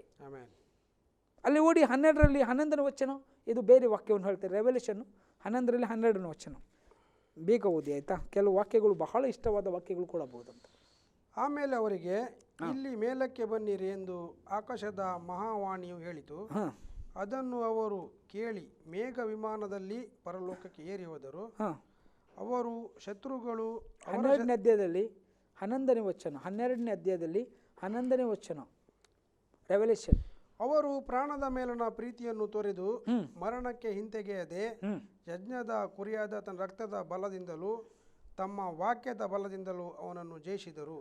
ಅಲ್ಲಿ ಓಡಿ 12ರಲ್ಲಿ 11ನೇ ವಚನ, ಇದು ಬೇರೆ ವಾಕ್ಯವನ್ನು ಹೇಳ್ತಾರೆ, ರೆವಲ್ಯೂಷನ್ 11ರಲ್ಲಿ 12ನೇ ವಚನ. ಬೇಗ ಓದಿ ಆಯಿತಾ, ಕೆಲವು ವಾಕ್ಯಗಳು ಬಹಳ ಇಷ್ಟವಾದ ವಾಕ್ಯಗಳು ಕೊಡಬಹುದಂತ. ಆಮೇಲೆ ಅವರಿಗೆ, ಇಲ್ಲಿ ಮೇಲಕ್ಕೆ ಬನ್ನಿರಿ ಎಂದು ಆಕಾಶದ ಮಹಾವಾಣಿಯು ಹೇಳಿತು. ಅದನ್ನು ಅವರು ಕೇಳಿ ಮೇಘ ವಿಮಾನದಲ್ಲಿ ಪರಲೋಕಕ್ಕೆ ಏರಿ ಹೋದರು. ಅವರು ಶತ್ರುಗಳು 12ನೇ ಅಧ್ಯಾಯದಲ್ಲಿ 11ನೇ ವಚನ, 12ನೇ ಅಧ್ಯಾಯದಲ್ಲಿ 11ನೇ ವಚನ, ರೆವಲ್ಯೂಷನ್. ಅವರು ಪ್ರಾಣದ ಮೇಲನ ಪ್ರೀತಿಯನ್ನು ತೊರೆದು ಮರಣಕ್ಕೆ ಹಿಂತೆಗೆಯದೆ ಯಜ್ಞದ ಕುರಿಯಾದ ತನ್ನ ರಕ್ತದ ಬಲದಿಂದಲೂ ತಮ್ಮ ವಾಕ್ಯದ ಬಲದಿಂದಲೂ ಅವನನ್ನು ಜಯಿಸಿದರು.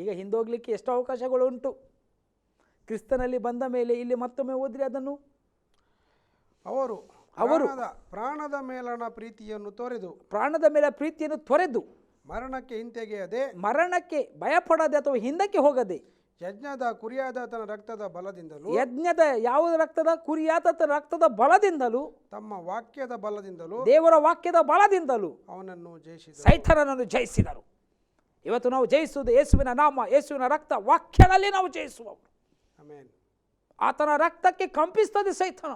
ಈಗ ಹಿಂದೋಗ್ಲಿಕ್ಕೆ ಎಷ್ಟು ಅವಕಾಶಗಳು ಉಂಟು. ಕ್ರಿಸ್ತನಲ್ಲಿ ಬಂದ ಮೇಲೆ ಇಲ್ಲಿ ಮತ್ತೊಮ್ಮೆ ಓದ್ರಿ ಅದನ್ನು. ಅವರು ಪ್ರಾಣದ ಮೇಲನ ಪ್ರೀತಿಯನ್ನು ತೊರೆದು, ಪ್ರಾಣದ ಮೇಲೆ ಪ್ರೀತಿಯನ್ನು ತೊರೆದು ಮರಣಕ್ಕೆ ಹಿಂತೆಗೆಯದೆ, ಮರಣಕ್ಕೆ ಭಯಪಡದೆ ಅಥವಾ ಹಿಂದಕ್ಕೆ ಹೋಗದೆ, ಯಜ್ಞದ ಕುರಿಯಾದ ತನ್ನ ರಕ್ತದ ಬಲದಿಂದಲೂ, ಯಜ್ಞದ ಯಾವ ರಕ್ತದ ಕುರಿಯಾದ ತನ್ನ ರಕ್ತದ ಬಲದಿಂದಲೂ, ತಮ್ಮ ವಾಕ್ಯದ ಬಲದಿಂದಲೂ, ದೇವರ ವಾಕ್ಯದ ಬಲದಿಂದಲೂ ಅವನನ್ನು ಜಯಿಸಿದರು, ಸೈತಾನನನ್ನು ಜಯಿಸಿದರು. ಇವತ್ತು ನಾವು ಜಯಿಸುವುದು ಯೇಸುವಿನ ನಾಮ, ಯೇಸುವಿನ ರಕ್ತ, ವಾಕ್ಯದಲ್ಲಿ ನಾವು ಜಯಿಸುವವರು. ಆತನ ರಕ್ತಕ್ಕೆ ಕಂಪಿಸ್ತದೆ ಸೈತಾನ.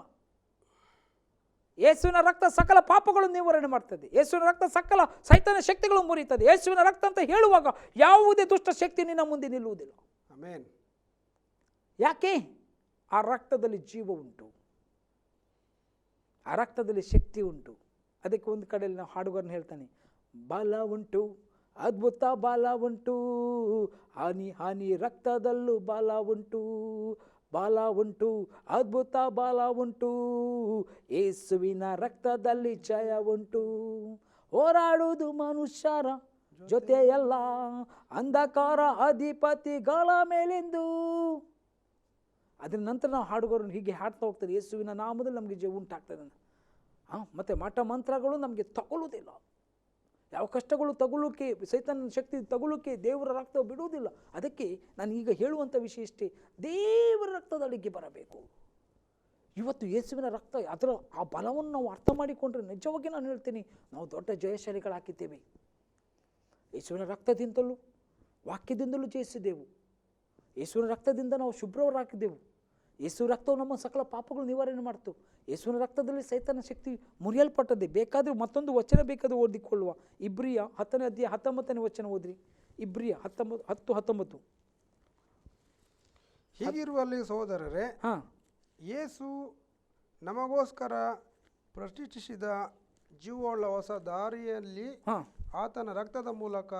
ಯೇಸುವಿನ ರಕ್ತ ಸಕಲ ಪಾಪಗಳನ್ನು ನಿವಾರಣೆ ಮಾಡ್ತದೆ. ಯೇಸುವಿನ ರಕ್ತ ಸಕಲ ಸೈತಾನ ಶಕ್ತಿಗಳು ಮುರಿಯುತ್ತದೆ. ಯೇಸುವಿನ ರಕ್ತ ಅಂತ ಹೇಳುವಾಗ ಯಾವುದೇ ದುಷ್ಟ ಶಕ್ತಿ ನಿನ್ನ ಮುಂದೆ ನಿಲ್ಲುವುದಿಲ್ಲ. ಆಮೆನ್. ಯಾಕೆ? ಆ ರಕ್ತದಲ್ಲಿ ಜೀವ ಉಂಟು, ಆ ರಕ್ತದಲ್ಲಿ ಶಕ್ತಿ ಉಂಟು. ಅದಕ್ಕೆ ಒಂದು ಕಡೆಯಲ್ಲಿ ನಾವು ಹಾಡುಗಾರನ ಹೇಳ್ತಾನೆ, ಬಲ ಉಂಟು, ಅದ್ಭುತ ಬಲ ಉಂಟು, ಹಾನಿ ರಕ್ತದಲ್ಲೂ ಬಲ ಉಂಟು, ಬಲ ಉಂಟು, ಅದ್ಭುತ ಬಲ ಉಂಟು, ಯೇಸುವಿನ ರಕ್ತದಲ್ಲಿ ಜಯ ಉಂಟು. ಹೋರಾಡುವುದು ಮನುಷ್ಯರ ಜೊತೆಯಲ್ಲ, ಅಂಧಕಾರ ಅಧಿಪತಿಗಳ ಮೇಲೆಂದು. ಅದರ ನಂತರ ನಾವು ಹಾಡುಗಾರನು ಹೀಗೆ ಹಾಡ್ತಾ ಹೋಗ್ತಾರೆ, ಯೇಸುವಿನ ನಾಮದಲ್ಲಿ ನಮಗೆ ಜೀವ ಉಂಟಾಗ್ತದೆ. ಮತ್ತು ಮಠ ಮಂತ್ರಗಳು ನಮಗೆ ತಗೊಳ್ಳೋದಿಲ್ಲ. ಯಾವ ಕಷ್ಟಗಳು ತಗೊಳ್ಳೋಕ್ಕೆ, ಸೈತಾನನ ಶಕ್ತಿ ತಗೊಳ್ಳೋಕ್ಕೆ ದೇವರ ರಕ್ತ ಬಿಡುವುದಿಲ್ಲ. ಅದಕ್ಕೆ ನಾನು ಈಗ ಹೇಳುವಂಥ ವಿಷಯ ಇಷ್ಟೇ, ದೇವರ ರಕ್ತದಲ್ಲಿಗೆ ಬರಬೇಕು. ಇವತ್ತು ಯೇಸುವಿನ ರಕ್ತ, ಅದರ ಆ ಬಲವನ್ನು ನಾವು ಅರ್ಥ ಮಾಡಿಕೊಂಡ್ರೆ ನಿಜವಾಗಿ ನಾನು ಹೇಳ್ತೀನಿ, ನಾವು ದೊಡ್ಡ ಜಯಶಾಲಿಗಳಾಗಿದ್ದೇವೆ. ಯೇಸುವಿನ ರಕ್ತದಿಂದಲೂ ವಾಕ್ಯದಿಂದಲೂ ಜಯಿಸಿದೆವು. ಯೇಸುವಿನ ರಕ್ತದಿಂದ ನಾವು ಶುಭ್ರವರಾಗಿದ್ದೆವು. ಯೇಸುವಿನ ರಕ್ತವು ನಮ್ಮ ಸಕಲ ಪಾಪಗಳು ನಿವಾರಣೆ ಮಾಡ್ತು. ಯೇಸುವಿನ ರಕ್ತದಲ್ಲಿ ಸೈತಾನ ಶಕ್ತಿ ಮುರಿಯಲ್ಪಟ್ಟದೆ. ಬೇಕಾದರೂ ಮತ್ತೊಂದು ವಚನ ಬೇಕಾದರೂ ಓದಿಕೊಳ್ಳುವ, ಇಬ್ರಿಯ 10ನೇ ಅಧ್ಯಾಯ 19ನೇ ವಚನ ಓದ್ರಿ. ಇಬ್ರಿಯ 10:19. ಹೀಗಿರುವಲ್ಲಿ ಸಹೋದರರೇ, ಯೇಸು ನಮಗೋಸ್ಕರ ಪ್ರತಿಷ್ಠಿಸಿದ ಜೀವವುಳ್ಳ ಹೊಸ ದಾರಿಯಲ್ಲಿ ಆತನ ರಕ್ತದ ಮೂಲಕ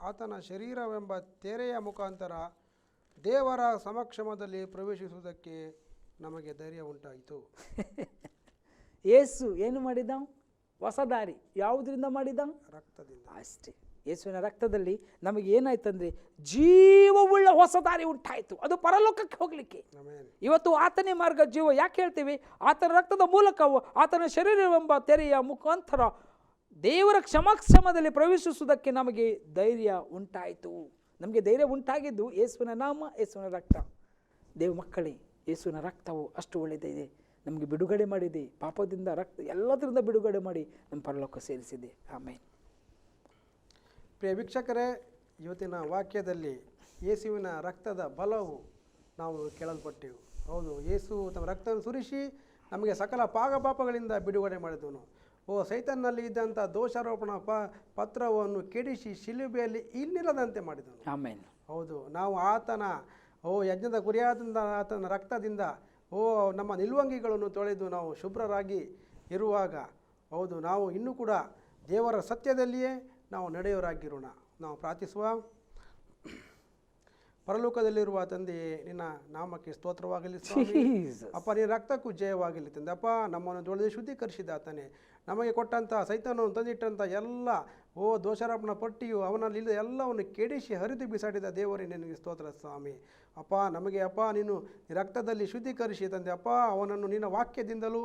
ಆತನ ಶರೀರವೆಂಬ ತೆರೆಯ ಮುಖಾಂತರ ದೇವರ ಸಮಕ್ಷಮದಲ್ಲಿ ಪ್ರವೇಶಿಸುವುದಕ್ಕೆ ನಮಗೆ ಧೈರ್ಯ ಉಂಟಾಯಿತು. ಯೇಸು ಏನು ಮಾಡಿದ? ಹೊಸ ದಾರಿ ಯಾವುದರಿಂದ ಮಾಡಿದ? ರಕ್ತದಿಂದ. ಅಷ್ಟೇ. ಯೇಸುವಿನ ರಕ್ತದಲ್ಲಿ ನಮಗೆ ಏನಾಯ್ತಂದರೆ ಜೀವವುಳ್ಳ ಹೊಸ ದಾರಿ ಉಂಟಾಯಿತು, ಅದು ಪರಲೋಕಕ್ಕೆ ಹೋಗಲಿಕ್ಕೆ. ಆಮೆನ್. ಇವತ್ತು ಆತನೇ ಮಾರ್ಗ ಜೀವ. ಯಾಕೆ ಹೇಳ್ತೀವಿ? ಆತನ ರಕ್ತದ ಮೂಲಕವು ಆತನ ಶರೀರವೆಂಬ ತೆರೆಯ ಮುಖಾಂತರ ದೇವರ ಕ್ಷಮಕ್ಷಮದಲ್ಲಿ ಪ್ರವೇಶಿಸುವುದಕ್ಕೆ ನಮಗೆ ಧೈರ್ಯ ಉಂಟಾಯಿತು. ನಮಗೆ ಧೈರ್ಯ ಉಂಟಾಗಿದ್ದು ಯೇಸುವಿನ ನಾಮ, ಯೇಸುವಿನ ರಕ್ತ. ದೇವ ಮಕ್ಕಳೇ, ಯೇಸುವಿನ ರಕ್ತವು ಅಷ್ಟು ಒಳ್ಳೆಯದಿದೆ, ನಮಗೆ ಬಿಡುಗಡೆ ಮಾಡಿದೆ, ಪಾಪದಿಂದ ರಕ್ತ ಎಲ್ಲದರಿಂದ ಬಿಡುಗಡೆ ಮಾಡಿ ನಮ್ಮ ಪರಲೋಕ ಸೇರಿಸಿದೆ. ಆಮೇಲೆ ಪ್ರಿಯ ವೀಕ್ಷಕರೇ, ಇವತ್ತಿನ ವಾಕ್ಯದಲ್ಲಿ ಯೇಸುವಿನ ರಕ್ತದ ಬಲವು ನಾವು ಕೇಳಲ್ಪಟ್ಟೆವು. ಹೌದು, ಯೇಸು ತಮ್ಮ ರಕ್ತವನ್ನು ಸುರಿಸಿ ನಮಗೆ ಸಕಲ ಪಾಪಗಳಿಂದ ಬಿಡುಗಡೆ ಮಾಡಿದವನು. ಸೈತಾನ್ನಲ್ಲಿ ಇದ್ದಂಥ ದೋಷಾರೋಪಣ ಪತ್ರವನ್ನು ಕೆಡಿಸಿ ಶಿಲುಬೆಯಲ್ಲಿ ಇನ್ನಿಲ್ಲದಂತೆ ಮಾಡಿದನು. ಆಮೇಲೆ ಹೌದು, ನಾವು ಆತನ ಯಜ್ಞದ ಗುರಿಯಾದಂಥ ಆತನ ರಕ್ತದಿಂದ ನಮ್ಮ ನಿಲುವಂಗಿಗಳನ್ನು ತೊಳೆದು ನಾವು ಶುಭ್ರರಾಗಿ ಇರುವಾಗ, ಹೌದು, ನಾವು ಇನ್ನೂ ಕೂಡ ದೇವರ ಸತ್ಯದಲ್ಲಿಯೇ ನಾವು ನಡೆಯೋರಾಗಿರೋಣ. ನಾವು ಪ್ರಾರ್ಥಿಸುವ. ಪರಲೋಕದಲ್ಲಿರುವ ತಂದೆಯೇ, ನಿನ್ನ ನಾಮಕ್ಕೆ ಸ್ತೋತ್ರವಾಗಲಿ ಸ್ವಾಮಿ. ಅಪ್ಪ, ನಿನ್ನ ರಕ್ತಕ್ಕೂ ಜಯವಾಗಲಿ ತಂದೆ. ಅಪ್ಪ, ನಮ್ಮನ್ನು ತೊಳೆದು ಶುದ್ಧೀಕರಿಸಿದ ಆತನೇ, ನಮಗೆ ಕೊಟ್ಟಂಥ ಸೈತಾನವನ್ನು ತಂದಿಟ್ಟಂಥ ಎಲ್ಲ ದೋಷಾರೋಪಣ ಪಟ್ಟಿಯು ಅವನಲ್ಲಿದ್ದ ಎಲ್ಲವನ್ನು ಕೆಡಿಸಿ ಹರಿದು ಬಿಸಾಡಿದ ದೇವರೇ ನಿನಗೆ ಸ್ತೋತ್ರ ಸ್ವಾಮಿ. ಅಪ್ಪ, ನಮಗೆ ಅಪ್ಪ ನೀನು ರಕ್ತದಲ್ಲಿ ಶುದ್ಧೀಕರಿಸಿ ತಂದೆ. ಅಪ್ಪ, ಅವನನ್ನು ನಿನ್ನ ವಾಕ್ಯದಿಂದಲೂ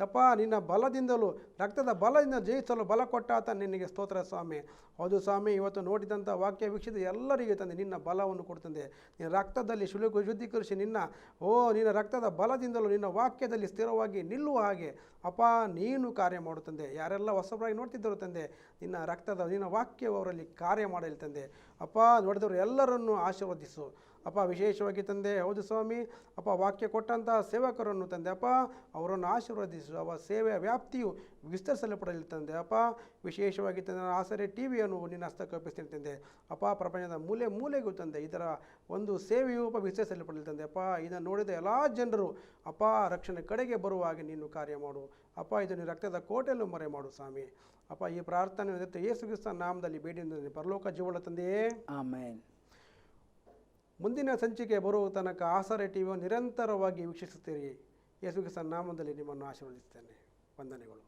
ಅಪ್ಪ ನಿನ್ನ ಬಲದಿಂದಲೂ ರಕ್ತದ ಬಲದಿಂದ ಜಯಿಸಲು ಬಲ ಕೊಟ್ಟ ಆತ ನಿನಗೆ ಸ್ತೋತ್ರ ಸ್ವಾಮಿ. ಹೌದು ಸ್ವಾಮಿ, ಇವತ್ತು ನೋಡಿದಂಥ ವಾಕ್ಯ ವೀಕ್ಷಿಸಿದ ಎಲ್ಲರಿಗೆ ತಂದೆ ನಿನ್ನ ಬಲವನ್ನು ಕೊಡ್ತಂದೆ. ನಿನ್ನ ರಕ್ತದಲ್ಲಿ ಶುದ್ಧೀಕರಿಸಿ ನಿನ್ನ ರಕ್ತದ ಬಲದಿಂದಲೂ ನಿನ್ನ ವಾಕ್ಯದಲ್ಲಿ ಸ್ಥಿರವಾಗಿ ನಿಲ್ಲುವ ಹಾಗೆ ಅಪ್ಪ ನೀನು ಕಾರ್ಯ ಮಾಡುತ್ತಂದೆ. ಯಾರೆಲ್ಲ ಹೊಸಬರಾಗಿ ನೋಡ್ತಿದ್ದರು ತಂದೆ, ನಿನ್ನ ವಾಕ್ಯವು ಅವರಲ್ಲಿ ಕಾರ್ಯ ಮಾಡಲಿ ತಂದೆ. ಅಪ್ಪ, ನೋಡಿದವರು ಎಲ್ಲರನ್ನೂ ಆಶೀರ್ವದಿಸು ಅಪ್ಪ. ವಿಶೇಷವಾಗಿ ತಂದೆ, ಹೌದು ಸ್ವಾಮಿ, ಅಪ್ಪ ವಾಕ್ಯ ಕೊಟ್ಟಂಥ ಸೇವಕರನ್ನು ತಂದೆ ಅಪ್ಪ ಅವರನ್ನು ಆಶೀರ್ವದಿಸು. ಅವರ ಸೇವೆಯ ವ್ಯಾಪ್ತಿಯು ವಿಸ್ತರಿಸಲ್ಪಡಲಿ ತಂದೆ ಅಪ್ಪ. ವಿಶೇಷವಾಗಿ ತಂದೆ ಆಸರೆ ಟಿವಿಯನ್ನು ನಿನ್ನ ಹಸ್ತಕ್ಕೆ ತಂದೆ ಅಪ್ಪ. ಪ್ರಪಂಚದ ಮೂಲೆ ಮೂಲೆಗೂ ತಂದೆ ಇದರ ಒಂದು ಸೇವೆಯು ವಿಸ್ತರಿಸಲ್ಪಡಲಿ ತಂದೆ ಅಪ್ಪ. ಇದನ್ನು ನೋಡಿದ ಎಲ್ಲ ಜನರು ಅಪ್ಪ ರಕ್ಷಣೆ ಕಡೆಗೆ ಬರುವ ಹಾಗೆ ನೀನು ಕಾರ್ಯ ಮಾಡು ಅಪ್ಪ. ಇದನ್ನು ರಕ್ತದ ಕೋಟೆಯಲ್ಲೂ ಮರೆ ಮಾಡು ಸ್ವಾಮಿ ಅಪ್ಪ. ಈ ಪ್ರಾರ್ಥನೆ ಯೇಸು ಕ್ರಿಸ್ತನ ನಾಮದಲ್ಲಿ ಬೇಡಿದ ಪರಲೋಕ ಜೀವಳ ತಂದೆಯೇ, ಆಮೆನ್. ಮುಂದಿನ ಸಂಚಿಕೆ ಬರುವ ತನಕ ಆಸರೆ ಟಿವಿಯನ್ನು ನಿರಂತರವಾಗಿ ವೀಕ್ಷಿಸುತ್ತೀರಿ. ಯೇಸು ಕ್ರಿಸ್ತನ ನಾಮದಲ್ಲಿ ನಿಮ್ಮನ್ನು ಆಶೀರ್ವದಿಸ್ತೇನೆ. ವಂದನೆಗಳು.